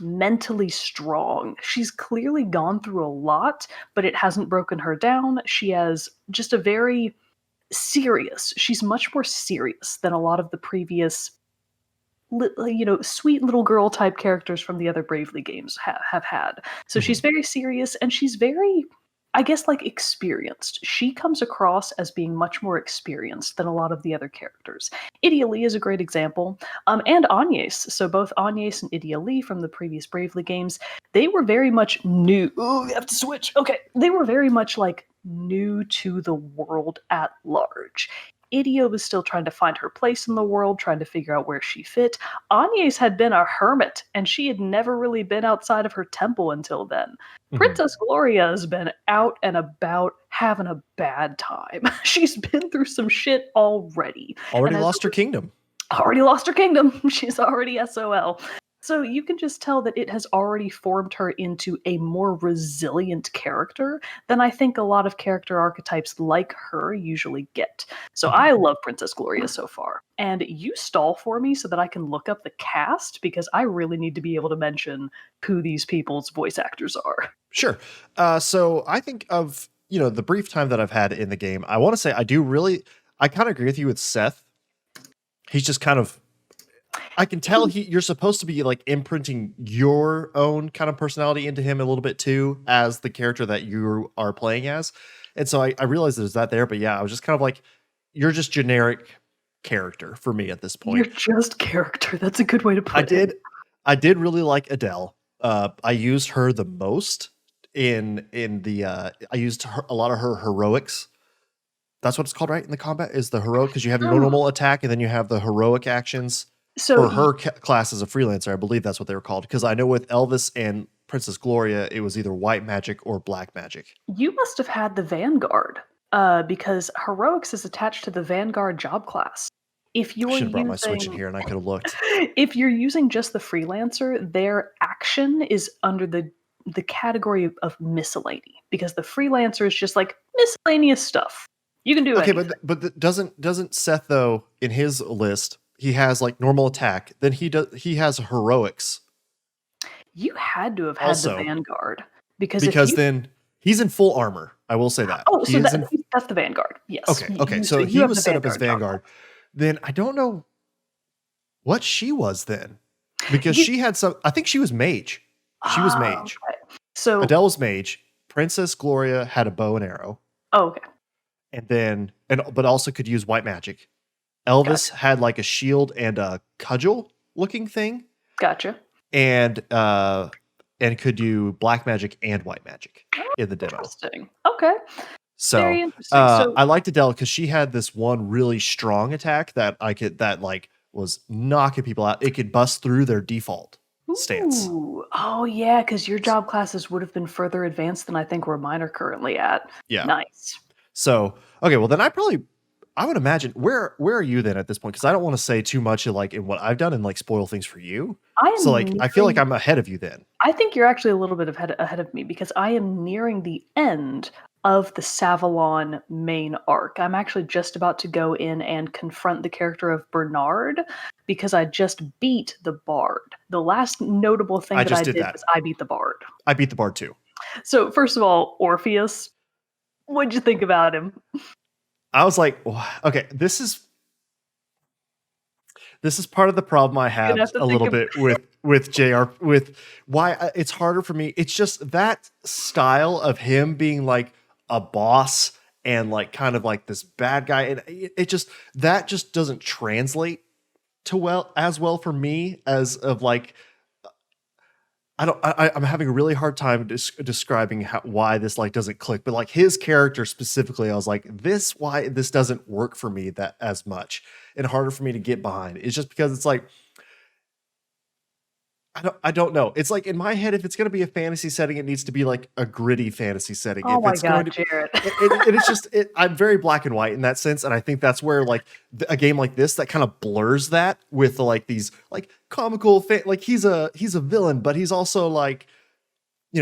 mentally strong. She's clearly gone through a lot, but it hasn't broken her down. She has just a very she's much more serious than a lot of the previous sweet little girl type characters from the other Bravely games have had. So she's very serious, and she's very, I guess, experienced. She comes across as being much more experienced than a lot of the other characters. Idia Lee is a great example, and Agnes. So both Agnes and Idia Lee from the previous Bravely games, they were very much new. Oh, we have to switch. Okay, they were very much new to the world at large. Idia was still trying to find her place in the world, trying to figure out where she fit. Agnes had been a hermit, and she had never really been outside of her temple until then. Princess Gloria has been out and about having a bad time. She's been through some shit already.
Already lost her kingdom.
Already lost her kingdom. She's already SOL. So you can just tell that it has already formed her into a more resilient character than I think a lot of character archetypes like her usually get. So I love Princess Gloria so far. And you stall for me so that I can look up the cast because I really need to be able to mention who these people's voice actors are.
Sure. So I think of, the brief time that I've had in the game, I want to say I kind of agree with you with Seth. He's just kind of, I can tell you're supposed to be like imprinting your own kind of personality into him a little bit too, as the character that you are playing as. And so I realized there's that there, but yeah, I was just kind of like, you're just generic character for me at this point.
You're just character. That's a good way to put it.
I did really like Adele. I used her the most in the I used a lot of her heroics. That's what it's called, right? In the combat is the heroic, because you have your normal attack and then you have the heroic actions. So for her class as a freelancer, I believe that's what they were called. Because I know with Elvis and Princess Gloria, it was either white magic or black magic.
You must have had the Vanguard, because heroics is attached to the Vanguard job class. If you're
I should have brought my Switch in here and I could have looked.
If you're using just the freelancer, their action is under the category of miscellany, because the freelancer is just like miscellaneous stuff. You can do
okay,
anything.
but doesn't Seth though in his list he has like normal attack, then he has heroics.
You had to have had the Vanguard because
then he's in full armor. I will say that.
Oh, so that's the Vanguard. Yes.
Okay. So he was set up as Vanguard. Then I don't know what she was then, because she had some. I think she was mage. She was mage.
Okay. So
Adele was mage. Princess Gloria had a bow and arrow.
Oh, okay.
And then but also could use white magic. Elvis had like a shield and a cudgel looking thing.
Gotcha.
And could do black magic and white magic in the demo.
Interesting. Okay.
So,
very interesting.
I liked Adele because she had this one really strong attack that was knocking people out. It could bust through their default stance.
Oh yeah, because your job classes would have been further advanced than I think where mine are currently at.
Yeah.
Nice.
So, okay, well then I would imagine where are you then at this point? Because I don't want to say too much in what I've done and like spoil things for you. I feel like I'm ahead of you then.
I think you're actually a little bit ahead of me because I am nearing the end of the Savalon main arc. I'm actually just about to go in and confront the character of Bernard because I just beat the Bard. The last notable thing that I did was I beat the Bard.
I beat the Bard too.
So first of all, Orpheus, what'd you think about him?
I was like, okay, this is part of the problem I have a little bit with JR, with why it's harder for me. It's just that style of him being like a boss and like kind of like this bad guy, and it just doesn't translate as well for me as of like I'm having a really hard time describing why this like doesn't click, but like his character specifically, I was like, why this doesn't work for me that as much and harder for me to get behind. It's just because it's like, I don't know. It's like in my head, if it's going to be a fantasy setting, it needs to be like a gritty fantasy setting.
Oh
if
my
it's
God, Jared.
It's just, I'm very black and white in that sense. And I think that's where like a game like this that kind of blurs that with like these like comical, like he's a villain, but he's also like,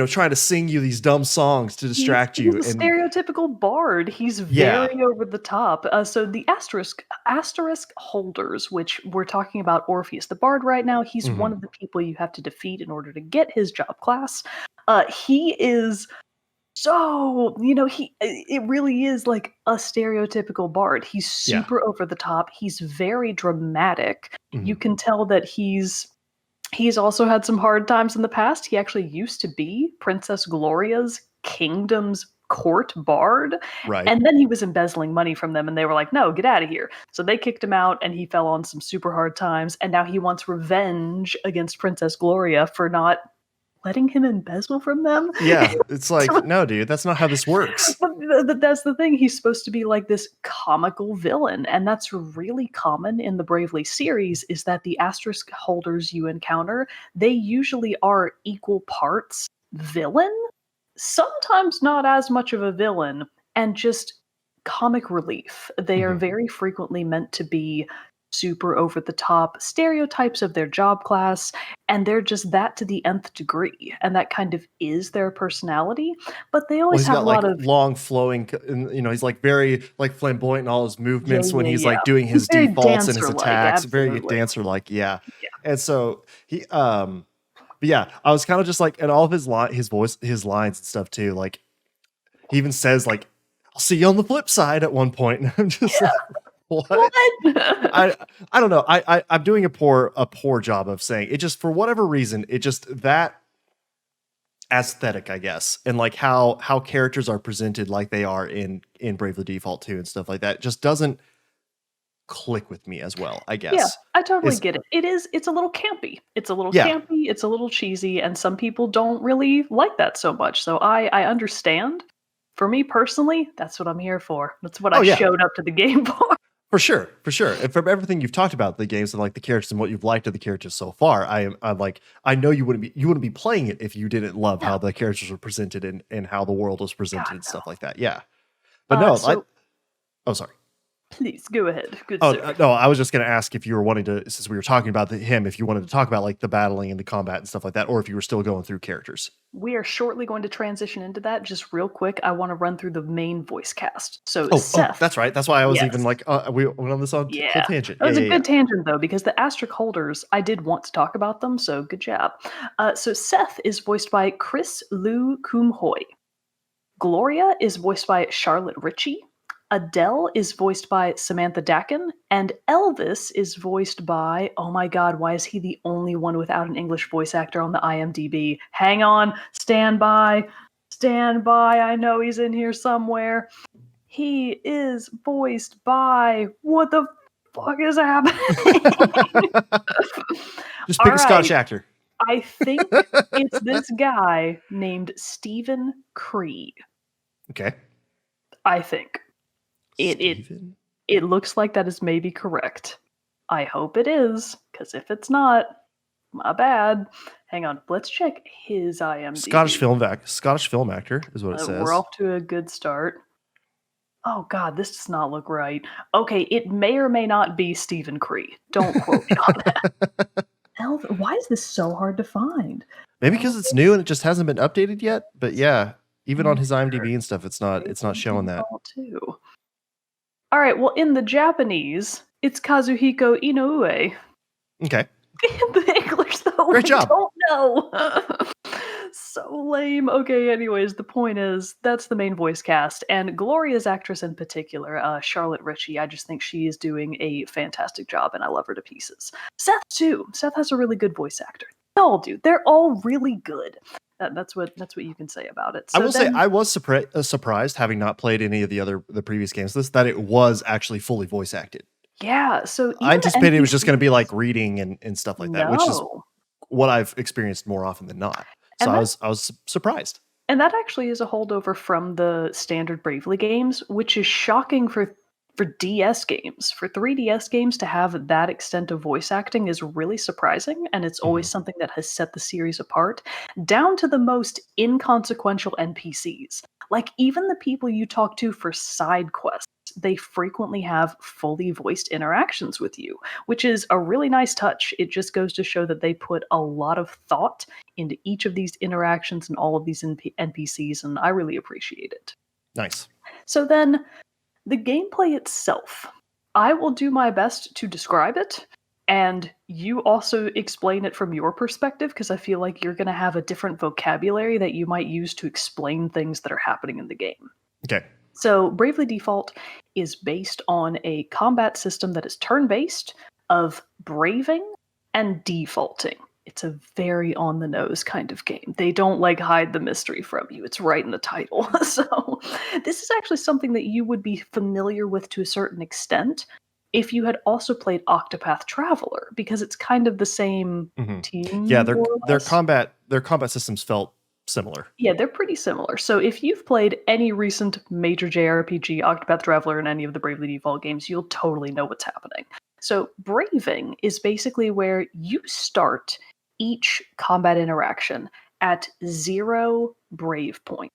trying to sing you these dumb songs to distract you.
He's a stereotypical bard. He's very over the top. So the asterisk holders, which we're talking about Orpheus, the bard right now, he's one of the people you have to defeat in order to get his job class. He is so, it really is like a stereotypical bard. He's super over the top. He's very dramatic. You can tell that he's also had some hard times in the past. He actually used to be Princess Gloria's kingdom's court bard.
Right.
And then he was embezzling money from them and they were like, no, get out of here. So they kicked him out and he fell on some super hard times. And now he wants revenge against Princess Gloria for not letting him embezzle from them.
Yeah, it's like, no, dude, that's not how this works.
But that's the thing. He's supposed to be like this comical villain, and that's really common in the Bravely series, is that the asterisk holders you encounter, they usually are equal parts villain, sometimes not as much of a villain, and just comic relief. They are very frequently meant to be super over the top stereotypes of their job class, and they're just that to the nth degree, and that kind of is their personality. But they always
he's
have
got
a
like
lot of
long flowing, he's like very like flamboyant in all his
yeah,
movements when
yeah,
he's
yeah.
like doing
He's
his
very
defaults and his
dancer-like,
attacks, very
absolutely.
dancer like, yeah.
Yeah.
And so he but yeah, I was kind of just like, and all of his his lines and stuff too, like he even says like, I'll see you on the flip side at one point. And I'm just
Yeah.
like, what? I don't know. I'm doing a poor job of saying it. Just for whatever reason, it just that aesthetic, I guess, and like how characters are presented, like they are in Bravely Default 2 and stuff like that, just doesn't click with me as well, I
Yeah,
guess.
I totally get it. It's a little campy. It's a little
Yeah.
campy, it's a little cheesy, and some people don't really like that so much. So I understand. For me personally, that's what I'm here for. That's what I showed up to the game for.
For sure, for sure. And from everything you've talked about the games and like the characters and what you've liked of the characters so far, I'm like, I know you wouldn't be playing it if you didn't love how the characters were presented and how the world was presented and stuff like that. Yeah. But no, oh sorry.
Please go ahead. Good
Oh
sir.
no, I was just going to ask if you were wanting to, since we were talking about him, if you wanted to talk about like the battling and the combat and stuff like that, or if you were still going through characters.
We are shortly going to transition into that. Just real quick, I want to run through the main voice cast. So Seth.
That's right. That's why I was even
Yes.
like, we went on this whole tangent.
That was a good tangent though, because the asterisk holders, I did want to talk about them. So good job. So Seth is voiced by Chris Lu Kum Hoi. Gloria is voiced by Charlotte Ritchie. Adele is voiced by Samantha Dakin, and Elvis is voiced by, oh my god, why is he the only one without an English voice actor on the IMDb? Hang on, stand by, I know he's in here somewhere. He is voiced by, what the fuck is happening?
Just pick a Scottish actor.
I think it's this guy named Stephen Cree.
Okay.
I think. It looks like that is maybe correct. I hope it is, because if it's not, my bad. Hang on, let's check his IMDb.
Scottish film actor is what it says.
We're off to a good start. Oh god, this does not look right. Okay, it may or may not be Stephen Cree. Don't quote me on that. Why is this so hard to find?
Maybe because it's new and it just hasn't been updated yet. But yeah, even on his IMDb and stuff, it's not showing that.
Too. All right, well, in the Japanese, it's Kazuhiko Inoue.
Okay.
In the English, though,
Great job.
I don't know. So lame. Okay, anyways, the point is, that's the main voice cast, and Gloria's actress in particular, Charlotte Ritchie, I just think she is doing a fantastic job, and I love her to pieces. Seth, too. Seth has a really good voice actor. They all do. They're all really good. That's what you can say about it. So
I will say I was surprised, having not played any of the previous games, that it was actually fully voice acted.
Yeah, so
I anticipated it was just going to be like reading and stuff like that, which is what I've experienced more often than not. So I was surprised.
And that actually is a holdover from the standard Bravely games, which is shocking for DS games. For 3DS games to have that extent of voice acting is really surprising, and it's always something that has set the series apart, down to the most inconsequential NPCs. Like, even the people you talk to for side quests, they frequently have fully voiced interactions with you, which is a really nice touch. It just goes to show that they put a lot of thought into each of these interactions and all of these NPCs, and I really appreciate it.
Nice.
So then, the gameplay itself, I will do my best to describe it, and you also explain it from your perspective, because I feel like you're going to have a different vocabulary that you might use to explain things that are happening in the game.
Okay.
So Bravely Default is based on a combat system that is turn-based of braving and defaulting. It's a very on-the-nose kind of game. They don't hide the mystery from you. It's right in the title. So this is actually something that you would be familiar with to a certain extent if you had also played Octopath Traveler, because it's kind of the same team.
Yeah, their combat systems felt similar.
Yeah, they're pretty similar. So if you've played any recent major JRPG, Octopath Traveler, and any of the Bravely Default games, you'll totally know what's happening. So braving is basically where you start each combat interaction at 0 brave point.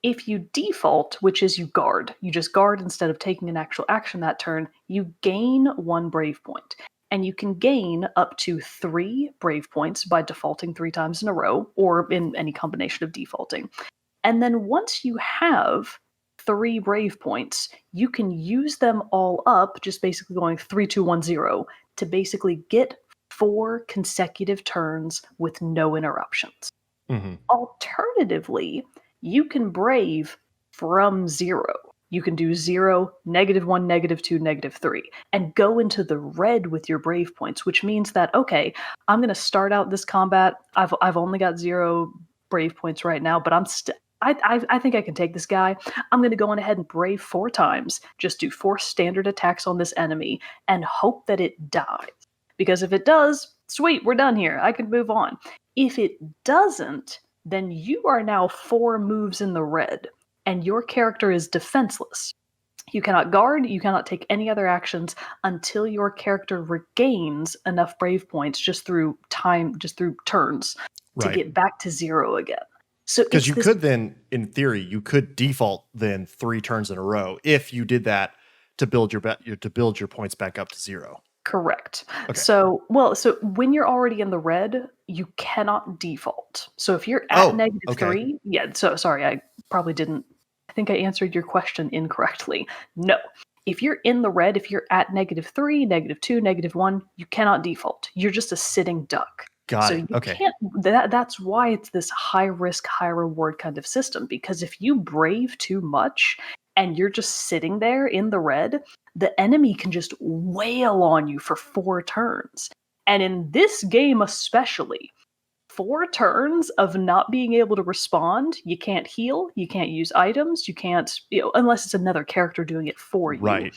If you default, which is you guard, you just guard instead of taking an actual action that turn, you gain 1 brave point. And you can gain up to 3 brave points by defaulting 3 times in a row, or in any combination of defaulting. And then once you have 3 brave points, you can use them all up, just basically going 3, 2, 1, 0, to basically get 4 consecutive turns with no interruptions.
Mm-hmm.
Alternatively, you can brave from 0. You can do 0, -1, -2, -3, and go into the red with your brave points, which means that, okay, I'm going to start out this combat. I've only got 0 brave points right now, but I think I can take this guy. I'm going to go on ahead and brave 4 times, just do 4 standard attacks on this enemy, and hope that it dies. Because if it does, sweet, we're done here. I can move on. If it doesn't, then you are now 4 moves in the red, and your character is defenseless. You cannot guard, you cannot take any other actions until your character regains enough brave points just through turns to get back to 0 again. So
because you could then, in theory, you could default then 3 turns in a row if you did that to build your points back up to 0.
Correct. Okay. So when you're already in the red, you cannot default. So if you're at -3, so sorry, I think I answered your question incorrectly. No. If you're in the red, if you're at -3, -2, -1, you cannot default. You're just a sitting duck.
Got it. Okay.
That's why it's this high risk, high reward kind of system, because if you brave too much and you're just sitting there in the red, the enemy can just wail on you for 4 turns. And in this game especially, 4 turns of not being able to respond, you can't heal, you can't use items, you can't, unless it's another character doing it for you.
Right.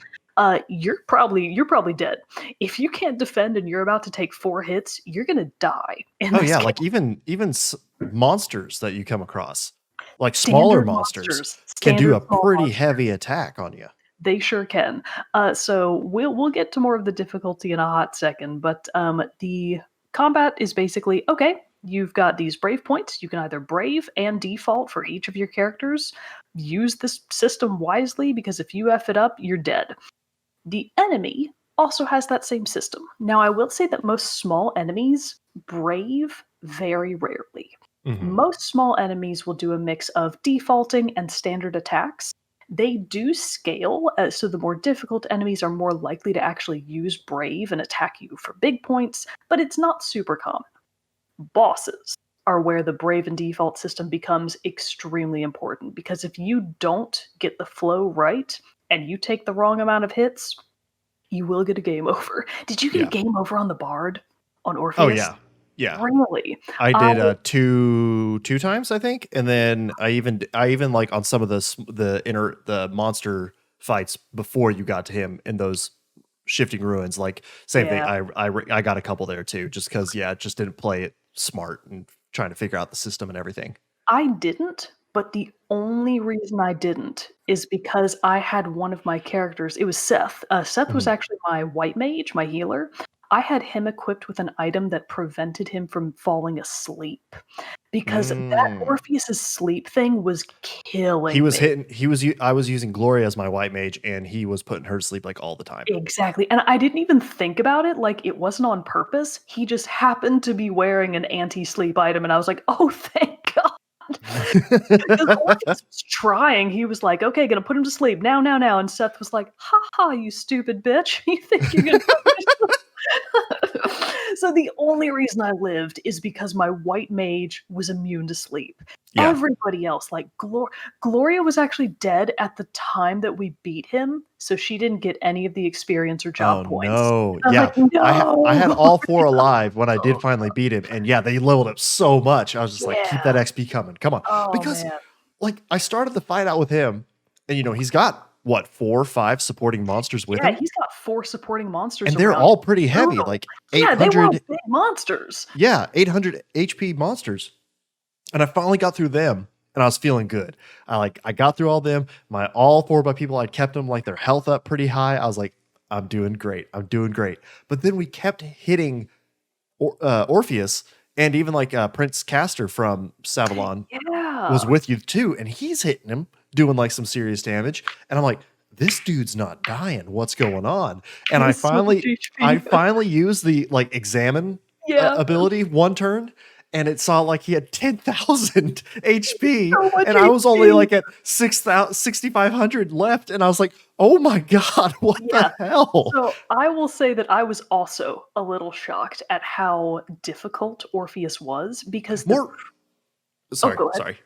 You're probably dead. If you can't defend and you're about to take 4 hits, you're gonna die.
Game. Like even monsters that you come across, like smaller monsters can do a pretty heavy attack on you.
They sure can. So we'll get to more of the difficulty in a hot second, but the combat is basically, okay, you've got these brave points. You can either brave and default for each of your characters. Use this system wisely, because if you F it up, you're dead. The enemy also has that same system. Now, I will say that most small enemies brave very rarely. Mm-hmm. Most small enemies will do a mix of defaulting and standard attacks. They do scale, so the more difficult enemies are more likely to actually use brave and attack you for big points, but it's not super common. Bosses are where the brave and default system becomes extremely important, because if you don't get the flow right and you take the wrong amount of hits, you will get a game over. Did you get a game over on the Bard, on Orpheus?
Oh, yeah. Yeah.
Really?
I did two times, I think. And then I even like on some of the monster fights before you got to him in those shifting ruins, like same thing. I got a couple there too, just because it just didn't play it smart and trying to figure out the system and everything.
I didn't, but the only reason I didn't is because I had one of my characters. It was Seth. Seth was actually my white mage, my healer. I had him equipped with an item that prevented him from falling asleep, because that Orpheus's sleep thing was killing me.
I was using Gloria as my white mage, and he was putting her to sleep like all the time.
Exactly. And I didn't even think about it. Like, it wasn't on purpose. He just happened to be wearing an anti-sleep item, and I was like, oh, thank God. Because Orpheus was trying. He was like, okay, gonna put him to sleep now. And Seth was like, ha ha, you stupid bitch. You think you're gonna put me to sleep? So the only reason I lived is because my white mage was immune to sleep. Yeah. Everybody else, like Gloria was actually dead at the time that we beat him, so she didn't get any of the experience or job points.
No. Yeah, like, no. I had all 4 alive when I did finally beat him, and they leveled up so much. I was just like, keep that XP coming. Come on. Because like I started the fight out with him, and he's got what, 4 or 5 supporting monsters with him?
Yeah, he's got 4 supporting monsters.
And they're all pretty heavy, like 800.
They were all big monsters.
Yeah, 800 HP monsters. And I finally got through them, and I was feeling good. I got through all them. All 4 of my people, I'd kept them like their health up pretty high. I was like, I'm doing great. But then we kept hitting Orpheus, and even like Prince Castor from Savalon.
Yeah.
was with you too, and he's hitting him, doing like some serious damage. And I'm like, this dude's not dying. What's going on? And I
So much
finally used the like examine ability one turn, and it saw like he had 10,000 HP,
So much
and I was only
HP.
like at 6,500 left, and I was like, oh my god, what the hell?
So I will say that I was also a little shocked at how difficult Orpheus was because
sorry.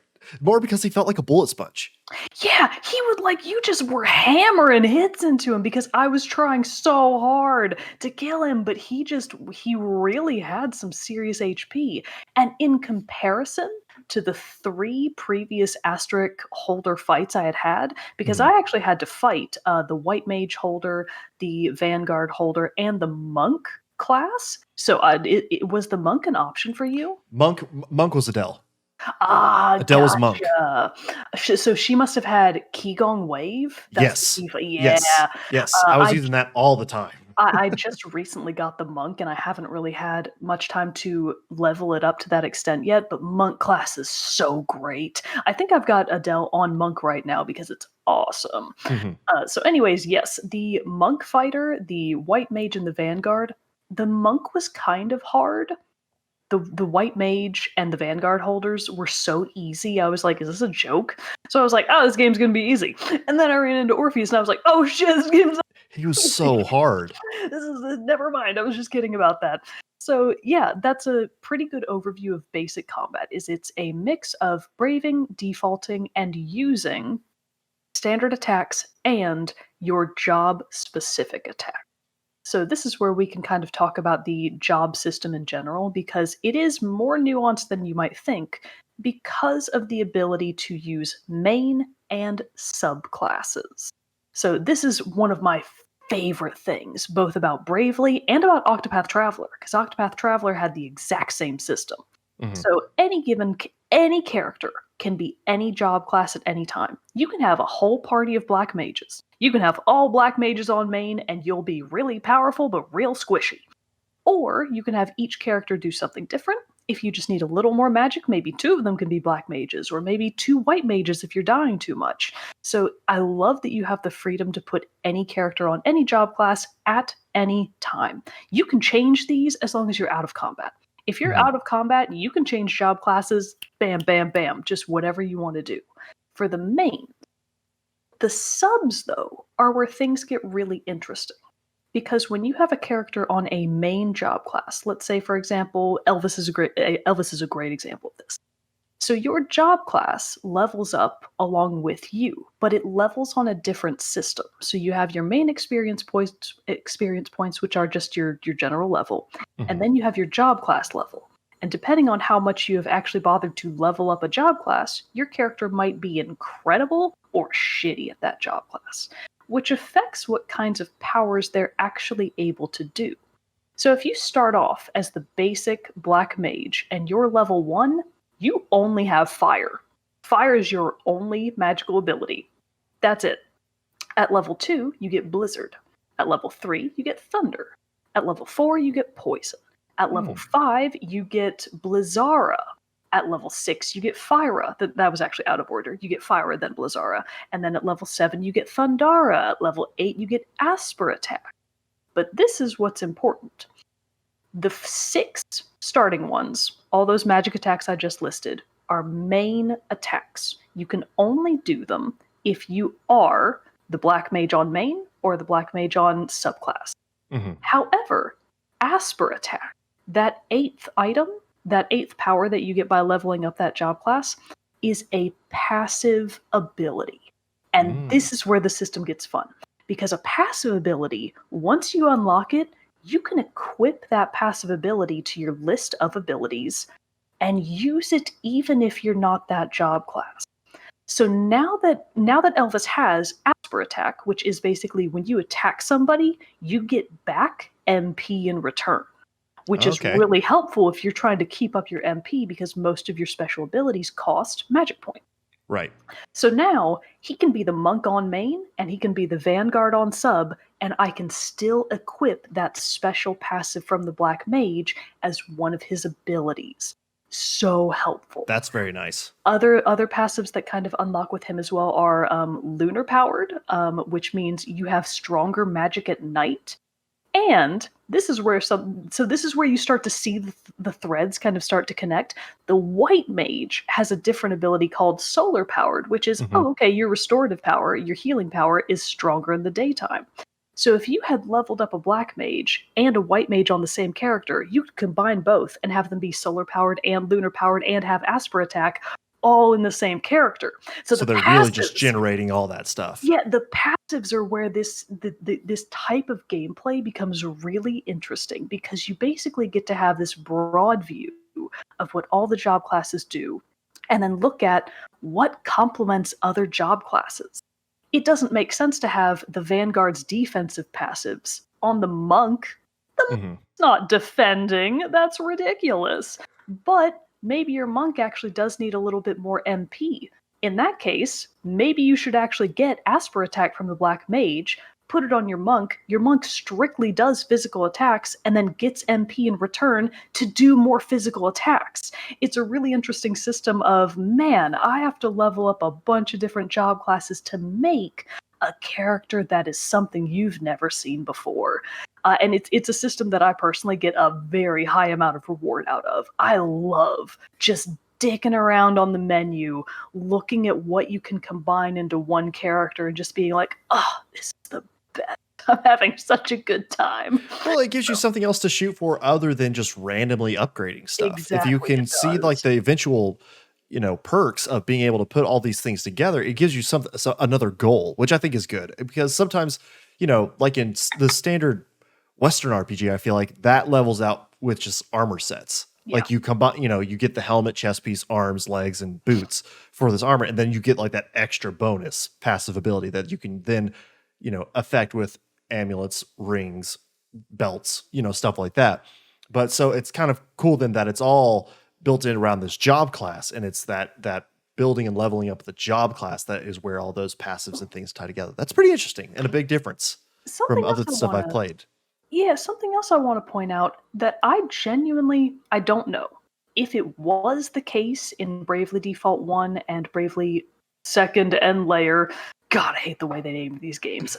More because he felt like a bullet sponge.
Yeah, he would like you just were hammering hits into him because I was trying so hard to kill him, but he really had some serious HP. And in comparison to the 3 previous asterisk holder fights I had, because I actually had to fight the white mage holder, the vanguard holder, and the monk class. So it was the monk an option for you?
Monk was Adele.
Adele
was Monk.
So she must have had Qigong Wave?
Yes. I was using that all the time.
I just recently got the Monk, and I haven't really had much time to level it up to that extent yet, but Monk class is so great. I think I've got Adele on Monk right now because it's awesome. So anyways, yes, the Monk fighter, the White Mage, and the Vanguard, the Monk was kind of hard. The white mage and the vanguard holders were so easy. I was like, is this a joke? So I was like, oh, this game's gonna be easy. And then I ran into Orpheus and I was like, oh shit, this game's
he was so hard.
Never mind. I was just kidding about that. So yeah, that's a pretty good overview of basic combat. It's a mix of braving, defaulting, and using standard attacks and your job specific attack. So this is where we can kind of talk about the job system in general, because it is more nuanced than you might think because of the ability to use main and subclasses. So this is one of my favorite things, both about Bravely and about Octopath Traveler, because Octopath Traveler had the exact same system. So any character can be any job class at any time. You can have a whole party of black mages. You can have all black mages on main and you'll be really powerful but real squishy. Or you can have each character do something different. If you just need a little more magic, maybe 2 of them can be black mages, or maybe 2 white mages if you're dying too much. So I love that you have the freedom to put any character on any job class at any time. You can change these as long as you're out of combat. If you're out of combat, you can change job classes, bam, bam, bam, just whatever you want to do. For the main, the subs, though, are where things get really interesting. Because when you have a character on a main job class, let's say, for example, Elvis is a great example of this. So your job class levels up along with you, but it levels on a different system. So you have your main experience points, which are just your general level, and then you have your job class level. And depending on how much you have actually bothered to level up a job class, your character might be incredible or shitty at that job class, which affects what kinds of powers they're actually able to do. So if you start off as the basic black mage and you're level 1, you only have fire. Fire is your only magical ability. That's it. At level 2, you get blizzard. At level 3, you get thunder. At level 4, you get poison. At level 5, you get blizzara. At level 6, you get Fyra. That was actually out of order. You get Fyra, then Blizzara. And then at level 7, you get Thundara. At level 8, you get Asper Attack. But this is what's important. The 6 starting ones, all those magic attacks I just listed, are main attacks. You can only do them if you are the Black Mage on main or the Black Mage on subclass. However, Asper Attack, that 8th item, that 8th power that you get by leveling up that job class, is a passive ability. And this is where the system gets fun. Because a passive ability, once you unlock it, you can equip that passive ability to your list of abilities and use it even if you're not that job class. So now that Elvis has Asper Attack, which is basically when you attack somebody, you get back MP in return, which is really helpful if you're trying to keep up your MP because most of your special abilities cost magic points.
Right.
So now he can be the monk on main and he can be the vanguard on sub, and I can still equip that special passive from the black mage as one of his abilities. so helpful.
That's very nice.
Other passives that kind of unlock with him as well are lunar powered, which means you have stronger magic at night. And this is where this is where you start to see the threads kind of start to connect. The white mage has a different ability called solar powered, which is, your restorative power, your healing power is stronger in the daytime. So if you had leveled up a black mage and a white mage on the same character, you could combine both and have them be solar powered and lunar powered and have Asper attack all in the same character. So
they're really just generating all that stuff.
Yeah, the passives are where this type of gameplay becomes really interesting, because you basically get to have this broad view of what all the job classes do and then look at what complements other job classes. It doesn't make sense to have the Vanguard's defensive passives on the monk. The monk's not defending. That's ridiculous. But maybe your monk actually does need a little bit more MP. In that case, maybe you should actually get Asper attack from the black mage, put it on your monk. Your monk strictly does physical attacks and then gets MP in return to do more physical attacks. It's a really interesting system of, man, I have to level up a bunch of different job classes to make a character that is something you've never seen before. And it's a system that I personally get a very high amount of reward out of. I love just dicking around on the menu, looking at what you can combine into one character and just being like, oh, this is the best. I'm having such a good time.
Well, it gives you something else to shoot for other than just randomly upgrading stuff.
Exactly,
if you can see like the eventual, perks of being able to put all these things together, it gives you another goal, which I think is good, because sometimes, like in the standard Western RPG, I feel like that levels out with just armor sets. Yeah. Like you combine, you get the helmet, chest piece, arms, legs, and boots for this armor, and then you get like that extra bonus passive ability that you can then, affect with amulets, rings, belts, stuff like that. But so it's kind of cool then that it's all built in around this job class, and it's that building and leveling up the job class that is where all those passives and things tie together. That's pretty interesting and a big difference from other stuff I've played.
Yeah, something else I want to point out that I don't know if it was the case in Bravely Default 1 and Bravely 2nd End Layer. God, I hate the way they named these games.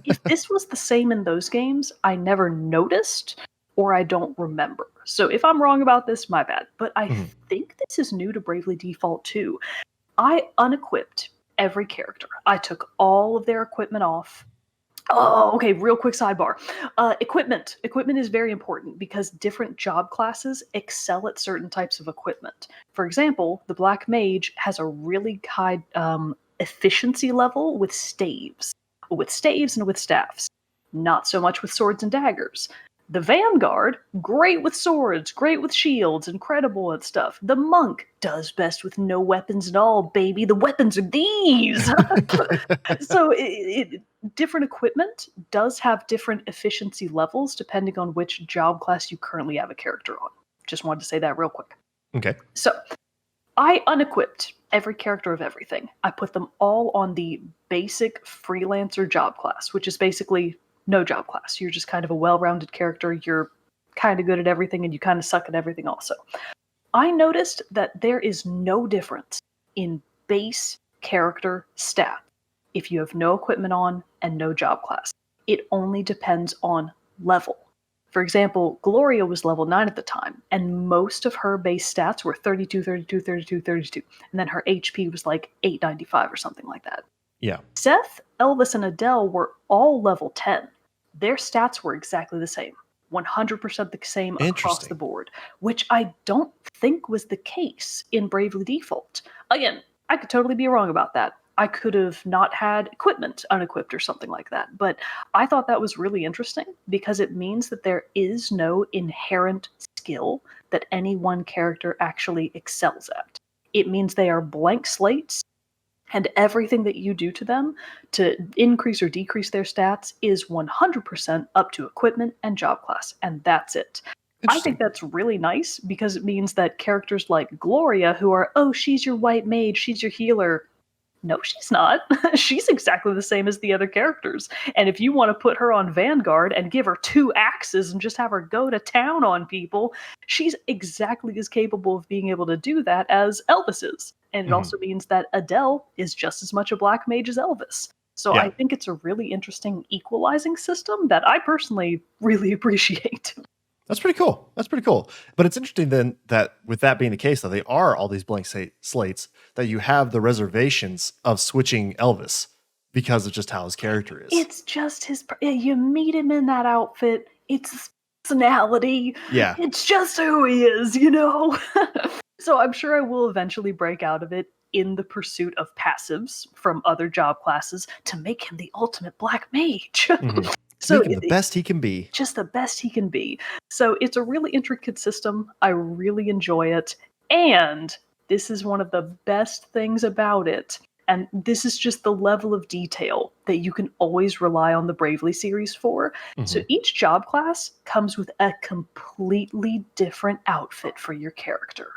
If this was the same in those games, I never noticed or I don't remember. So if I'm wrong about this, my bad. But I think this is new to Bravely Default 2. I unequipped every character. I took all of their equipment off. Oh, okay, real quick sidebar. Equipment. Equipment is very important because different job classes excel at certain types of equipment. For example, the Black Mage has a really high efficiency level with staves and with staffs. Not so much with swords and daggers. The Vanguard, great with swords, great with shields, incredible at stuff. The Monk does best with no weapons at all, baby. The weapons are these! So different equipment does have different efficiency levels depending on which job class you currently have a character on. Just wanted to say that real quick.
Okay.
So, I unequipped every character of everything. I put them all on the basic freelancer job class, which is basically no job class. You're just kind of a well-rounded character. You're kind of good at everything and you kind of suck at everything also. I noticed that there is no difference in base character stats if you have no equipment on and no job class. It only depends on level. For example, Gloria was level 9 at the time, and most of her base stats were 32, 32, 32, 32. And then her HP was like 895 or something like that.
Yeah.
Seth, Elvis, and Adele were all level 10. Their stats were exactly the same. 100% the same across the board, which I don't think was the case in Bravely Default. Again, I could totally be wrong about that. I could have not had equipment unequipped or something like that. But I thought that was really interesting because it means that there is no inherent skill that any one character actually excels at. It means they are blank slates, and everything that you do to them to increase or decrease their stats is 100% up to equipment and job class, and that's it. I think that's really nice because it means that characters like Gloria, who are, oh, she's your white mage, she's your healer, No, she's not. She's exactly the same as the other characters. And if you want to put her on Vanguard and give her 2 axes and just have her go to town on people, she's exactly as capable of being able to do that as Elvis is. And it also means that Adele is just as much a black mage as Elvis. So I think it's a really interesting equalizing system that I personally really appreciate.
That's pretty cool. That's pretty cool. But it's interesting then that with that being the case, that they are all these blank slates, that you have the reservations of switching Elvis because of just how his character is.
It's just his, you meet him in that outfit. It's his personality.
Yeah.
It's just who he is, you know? So I'm sure I will eventually break out of it in the pursuit of passives from other job classes to make him the ultimate black mage.
So the best he can be.
Just the best he can be. So it's a really intricate system. I really enjoy it. And this is one of the best things about it. And this is just the level of detail that you can always rely on the Bravely series for. So each job class comes with a completely different outfit for your character.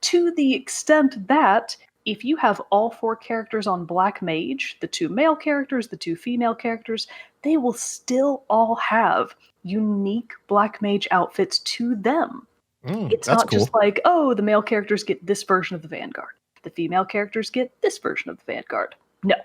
To the extent that if you have all 4 characters on Black Mage, the 2 male characters, the 2 female characters, they will still all have unique Black Mage outfits to them. It's not just like, oh, the male characters get this version of the Vanguard. The female characters get this version of the Vanguard. No.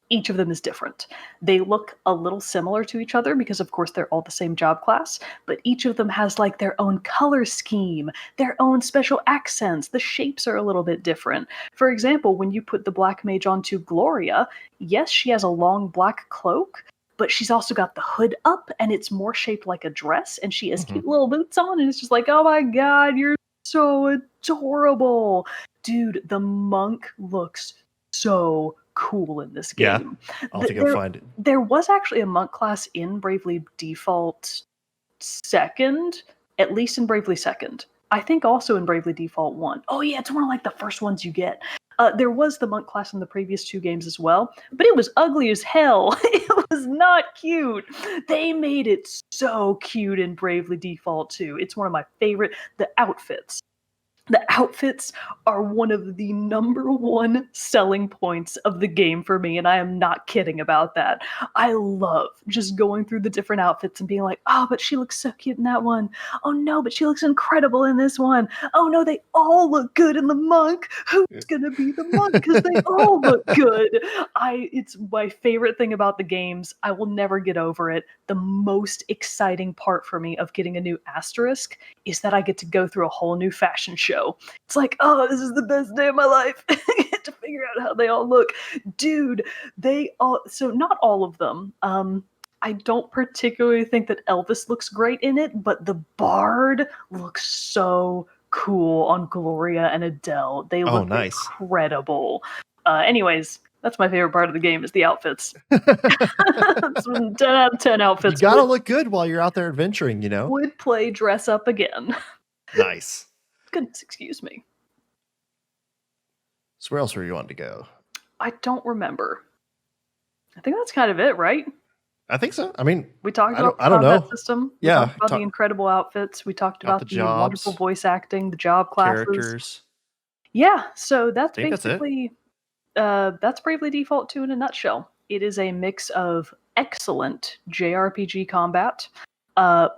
Each of them is different. They look a little similar to each other because, of course, they're all the same job class, but each of them has like their own color scheme, their own special accents. The shapes are a little bit different. For example, when you put the Black Mage onto Gloria, yes, she has a long black cloak, but she's also got the hood up and it's more shaped like a dress, and she has cute little boots on, and it's just like, oh my god, you're so adorable. Dude, the monk looks so cool in this game.
Yeah, I'll think I'll find it.
There was actually a monk class in Bravely Default 2nd, at least in Bravely 2nd. I think also in Bravely Default 1. Oh yeah, it's one of like the first ones you get. There was the monk class in the previous 2 games as well, but it was ugly as hell. It was not cute. They made it so cute in Bravely Default 2. It's one of my favorite. The outfits. The outfits are one of the #1 selling points of the game for me, and I am not kidding about that. I love just going through the different outfits and being like, oh, but she looks so cute in that one. Oh no, but she looks incredible in this one. Oh no, they all look good in the monk. Who's gonna be the monk? Because they all look good. It's my favorite thing about the games. I will never get over it. The most exciting part for me of getting a new asterisk is that I get to go through a whole new fashion show. It's like, oh, this is the best day of my life. I get to figure out how they all look. Dude, so not all of them. I don't particularly think that Elvis looks great in it, but the Bard looks so cool on Gloria and Adele. They look incredible. Anyways, that's my favorite part of the game is the outfits. 10 out of 10 outfits.
You gotta look good while you're out there adventuring, you know?
Would play dress up again.
Nice.
Goodness, excuse me.
So where else were you on to go?
I don't remember. I think that's kind of it, right?
I think so. I mean,
we talked about the combat system. We talked about the incredible outfits. We talked about the wonderful voice acting, the job classes. Characters. Yeah, so that's basically that's Bravely Default 2 in a nutshell. It is a mix of excellent JRPG combat,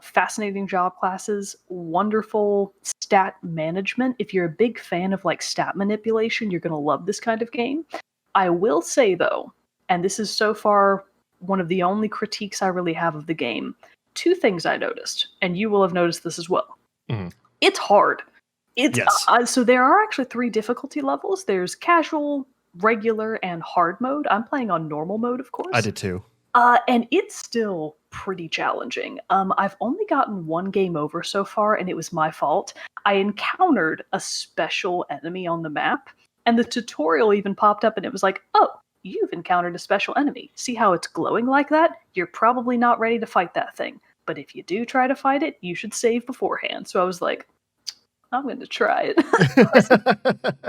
fascinating job classes, wonderful stat management. If you're a big fan of like stat manipulation, you're going to love this kind of game. I will say though, and this is so far one of the only critiques I really have of the game, 2 things I noticed, and you will have noticed this as well. It's hard. So there are actually 3 difficulty levels. There's casual, regular, and hard mode. I'm playing on normal mode, of course.
I did too.
And it's still pretty challenging. I've only gotten 1 game over so far, and it was my fault. I encountered a special enemy on the map, and the tutorial even popped up, and it was like, oh, you've encountered a special enemy. See how it's glowing like that? You're probably not ready to fight that thing. But if you do try to fight it, you should save beforehand. So I was like, I'm going to try it.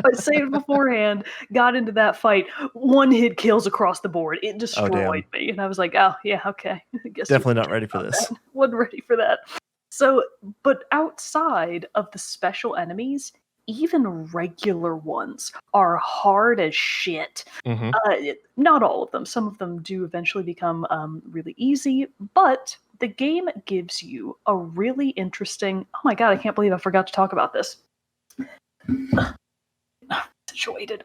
I saved beforehand, got into that fight, 1 hit kills across the board. It destroyed me. And I was like, oh, yeah, okay. I guess
definitely not ready for this.
Wasn't ready for that. So, but outside of the special enemies, even regular ones are hard as shit. Not all of them. Some of them do eventually become really easy, but the game gives you a really interesting... Oh my god, I can't believe I forgot to talk about this. Situated.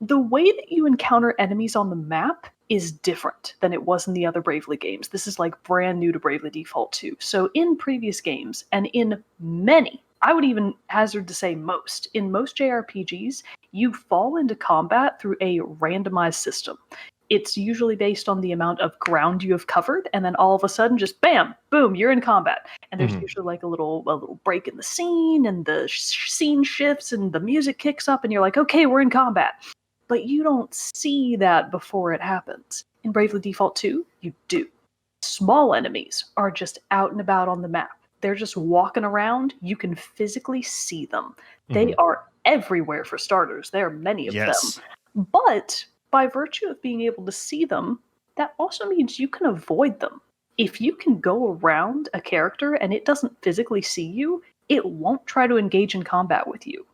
The way that you encounter enemies on the map is different than it was in the other Bravely games. This is like brand new to Bravely Default 2. So in previous games, and in many, I would even hazard to say most, in most JRPGs, you fall into combat through a randomized system. It's usually based on the amount of ground you have covered, and then all of a sudden, just bam, boom, you're in combat. And there's usually like a little break in the scene, and the scene shifts, and the music kicks up, and you're like, okay, we're in combat. But you don't see that before it happens. In Bravely Default 2, you do. Small enemies are just out and about on the map. They're just walking around. You can physically see them. They are everywhere for starters. There are many of them. But by virtue of being able to see them, that also means you can avoid them. If you can go around a character and it doesn't physically see you, it won't try to engage in combat with you.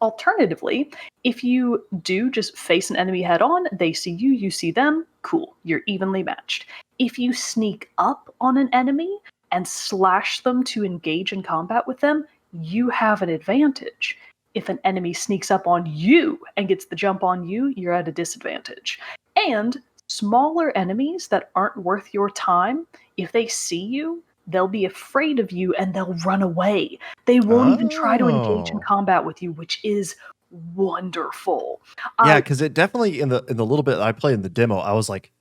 Alternatively, if you do just face an enemy head on, they see you, you see them, cool, you're evenly matched. If you sneak up on an enemy and slash them to engage in combat with them, you have an advantage. If an enemy sneaks up on you and gets the jump on you, you're at a disadvantage. And smaller enemies that aren't worth your time, if they see you, they'll be afraid of you and they'll run away. They won't even try to engage in combat with you, which is wonderful.
Yeah, because it definitely in the little bit that I played in the demo, I was like,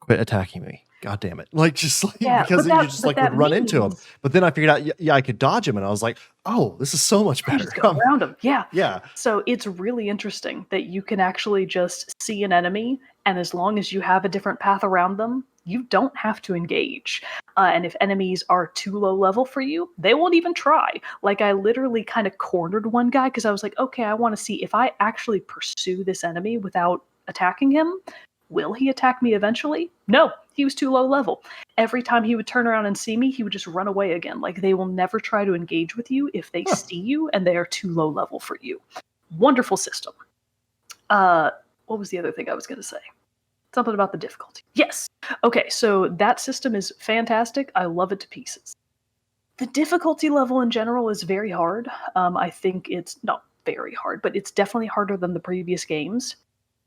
quit attacking me. God damn it. Like, just like, because then you just like would run into him. But then I figured out, I could dodge him. And I was like, oh, this is so much better.
Just go around him. Yeah.
Yeah.
So it's really interesting that you can actually just see an enemy. And as long as you have a different path around them, you don't have to engage. And if enemies are too low level for you, they won't even try. Like, I literally kind of cornered one guy because I was like, okay, I want to see if I actually pursue this enemy without attacking him, will he attack me eventually? No, he was too low level. Every time he would turn around and see me, he would just run away again. Like, they will never try to engage with you if they see you and they are too low level for you. Wonderful system. What was the other thing I was going to say? Something about the difficulty. Yes. Okay, so that system is fantastic. I love it to pieces. The difficulty level in general is very hard. I think it's not very hard, but it's definitely harder than the previous games.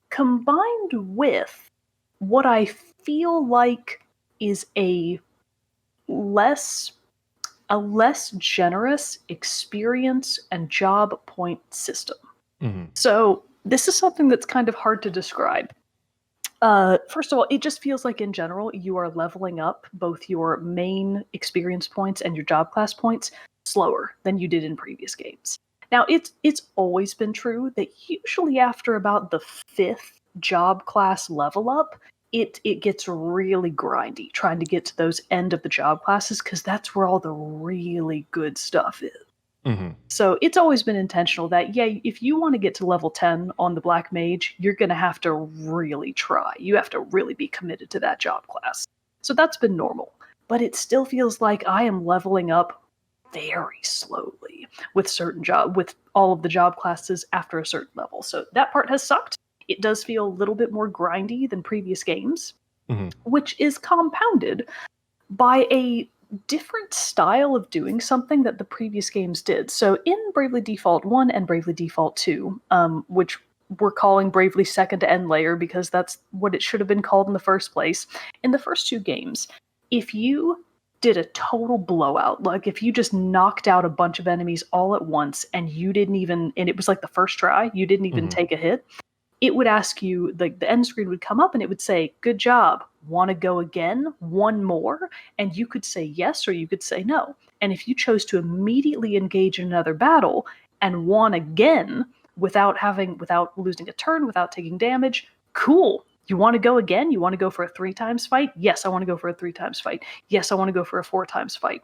Combined with what I feel like is a less generous experience and job point system. So this is something that's kind of hard to describe. First of all, it just feels like in general you are leveling up both your main experience points and your job class points slower than you did in previous games. Now, it's always been true that usually after about the 5th job class level up, it gets really grindy trying to get to those end of the job classes, because that's where all the really good stuff is. So it's always been intentional that, yeah, if you want to get to level 10 on the Black Mage, you're going to have to really try. You have to really be committed to that job class. So that's been normal. But it still feels like I am leveling up very slowly with all of the job classes after a certain level. So that part has sucked. It does feel a little bit more grindy than previous games, which is compounded by a different style of doing something that the previous games did. So in Bravely Default 1 and Bravely Default 2, which we're calling Bravely Second End Layer because that's what it should have been called in the first place, in the first 2 games, if you did a total blowout, like if you just knocked out a bunch of enemies all at once and it was like the first try, you didn't even take a hit, it would ask you, the end screen would come up and it would say, good job, want to go again, one more? And you could say yes or you could say no. And if you chose to immediately engage in another battle and won again without losing a turn, without taking damage, cool. You want to go again? You want to go for a 3 times fight? Yes, I want to go for a 3 times fight. Yes, I want to go for a 4 times fight.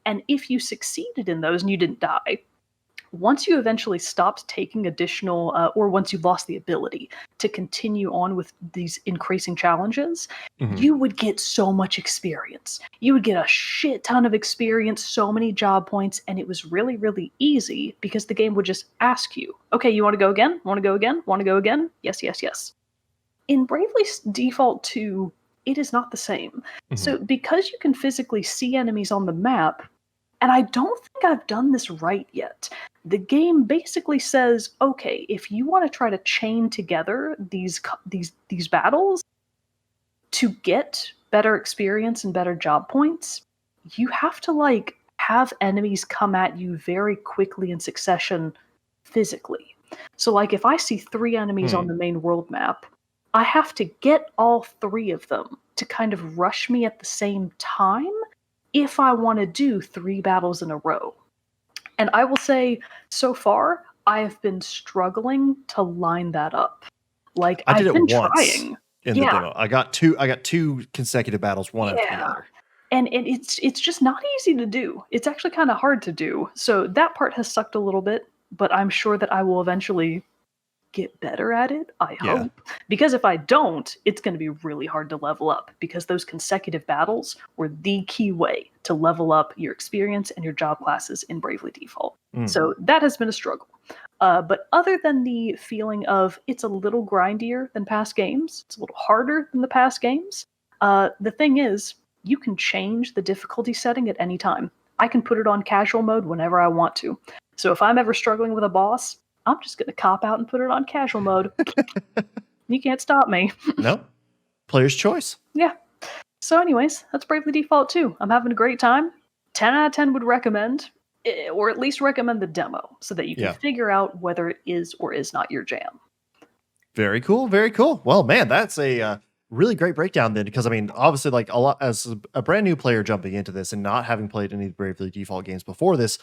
And if you succeeded in those and you didn't die, once you eventually stopped taking additional, or once you lost the ability to continue on with these increasing challenges, you would get so much experience. You would get a shit ton of experience, so many job points, and it was really, really easy because the game would just ask you, okay, you want to go again? Want to go again? Want to go again? Yes, yes, yes. In Bravely Default 2, it is not the same. So because you can physically see enemies on the map, and I don't think I've done this right yet, the game basically says, okay, if you want to try to chain together these battles to get better experience and better job points, you have to like have enemies come at you very quickly in succession physically. So like if I see 3 enemies on the main world map, I have to get all 3 of them to kind of rush me at the same time if I want to do 3 battles in a row. And I will say, so far, I have been struggling to line that up. Like
I did
I've been
it once
trying
in the demo. I got 2 consecutive battles, one after the other.
And it's just not easy to do. It's actually kind of hard to do. So that part has sucked a little bit, but I'm sure that I will eventually get better at it, I hope. Because if I don't, it's going to be really hard to level up, because those consecutive battles were the key way to level up your experience and your job classes in Bravely Default. So that has been a struggle. But other than the feeling of it's a little grindier than past games, it's a little harder than the past games, the thing is, you can change the difficulty setting at any time. I can put it on casual mode whenever I want to. So if I'm ever struggling with a boss, I'm just going to cop out and put it on casual mode. You can't stop me.
No. Player's choice.
Yeah. So anyways, that's Bravely Default 2. I'm having a great time. 10 out of 10 would recommend, or at least recommend the demo so that you can figure out whether it is or is not your jam.
Very cool. Very cool. Well, man, that's a really great breakdown then, because I mean, obviously, like a lot as a brand new player jumping into this and not having played any Bravely Default games before this,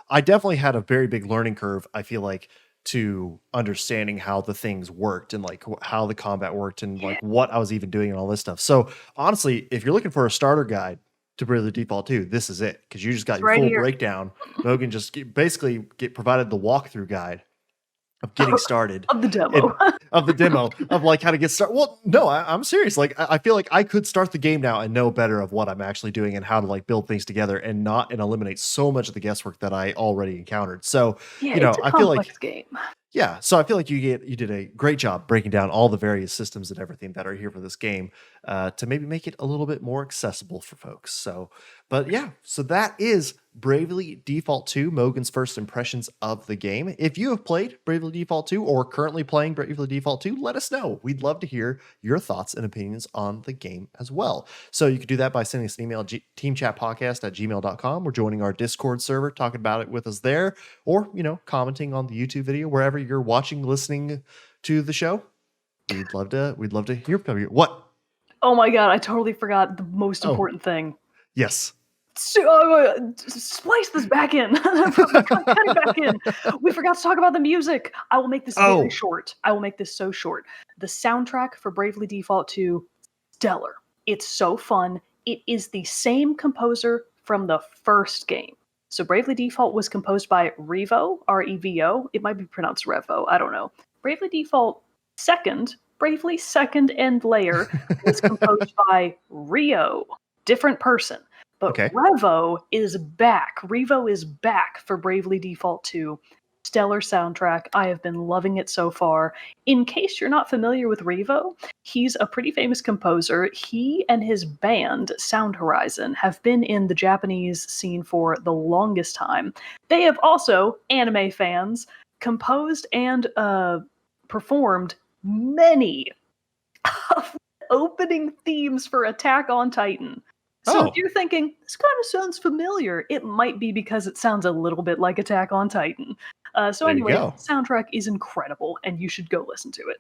I definitely had a very big learning curve, I feel like, to understanding how the things worked and like how the combat worked and like what I was even doing and all this stuff. So honestly, if you're looking for a starter guide to Bravely Default 2, this is it, because you just got your full breakdown. Mogan just basically provided the walkthrough guide of getting started
of the demo
of like how to get started. Well, no, I'm serious. Like I feel like I could start the game now and know better of what I'm actually doing and how to like build things together and eliminate so much of the guesswork that I already encountered. So,
you know, I feel like game.
Yeah, so I feel like you did a great job breaking down all the various systems and everything that are here for this game to maybe make it a little bit more accessible for folks. So, but yeah, so that is Bravely Default 2, Mogan's first impressions of the game. If you have played Bravely Default 2 or currently playing Bravely Default 2, let us know. We'd love to hear your thoughts and opinions on the game as well. So you can do that by sending us an email, teamchatpodcast@gmail.com, or joining our Discord server, talking about it with us there, or, you know, commenting on the YouTube video, wherever you're watching, listening to the show. We'd love to hear from you. What?
Oh my God, I totally forgot the most important thing.
Yes.
Splice this back in. Back in. We forgot to talk about the music. I will make this very short. I will make this so short. The soundtrack for Bravely Default 2, stellar. It's so fun. It is the same composer from the first game. So Bravely Default was composed by Revo, R-E-V-O. It might be pronounced Revo. I don't know. Bravely Default Bravely Second End Layer was composed by Rio. Different person. But Revo is back. Revo is back for Bravely Default 2. Stellar soundtrack. I have been loving it so far. In case you're not familiar with Revo, he's a pretty famous composer. He and his band, Sound Horizon, have been in the Japanese scene for the longest time. They have also, anime fans, composed and performed many of the opening themes for Attack on Titan. So if you're thinking, this kind of sounds familiar, it might be because it sounds a little bit like Attack on Titan. So anyway, the soundtrack is incredible, and you should go listen to it.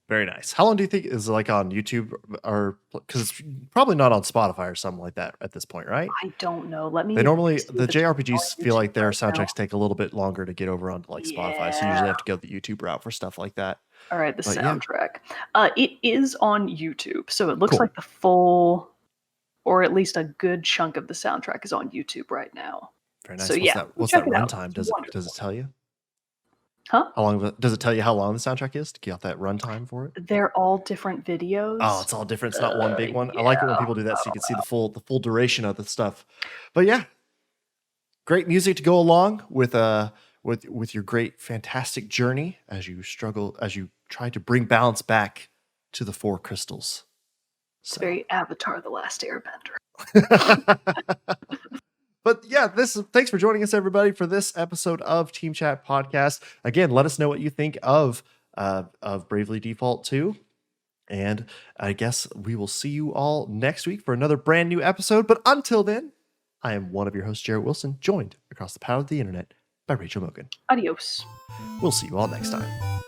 Very nice. How long do you think is like on YouTube, or because it's probably not on Spotify or something like that at this point, right?
I don't know. The
JRPGs feel like their soundtracks take a little bit longer to get over onto like Spotify, so you usually have to go the YouTube route for stuff like that.
All right, soundtrack. It is on YouTube, so it looks like the full, or at least a good chunk of the soundtrack is on YouTube right now.
Very nice.
So yeah,
What's
check
that
it out.
runtime?
It's
Does it tell you?
Huh?
How long does it tell you how long the soundtrack is to get that runtime for it?
They're all different videos.
Oh, it's all different. It's not one big one.
Yeah,
I like it when people do that so you can see the full duration of the stuff. But yeah, great music to go along with your great fantastic journey as you try to bring balance back to the four crystals.
It's very Avatar: The Last Airbender.
But yeah, thanks for joining us, everybody, for this episode of Team Chat Podcast. Again, let us know what you think of Bravely Default 2. And I guess we will see you all next week for another brand new episode. But until then, I am one of your hosts, Jarrett Wilson, joined across the power of the internet by Rachel Mogan.
Adios.
We'll see you all next time.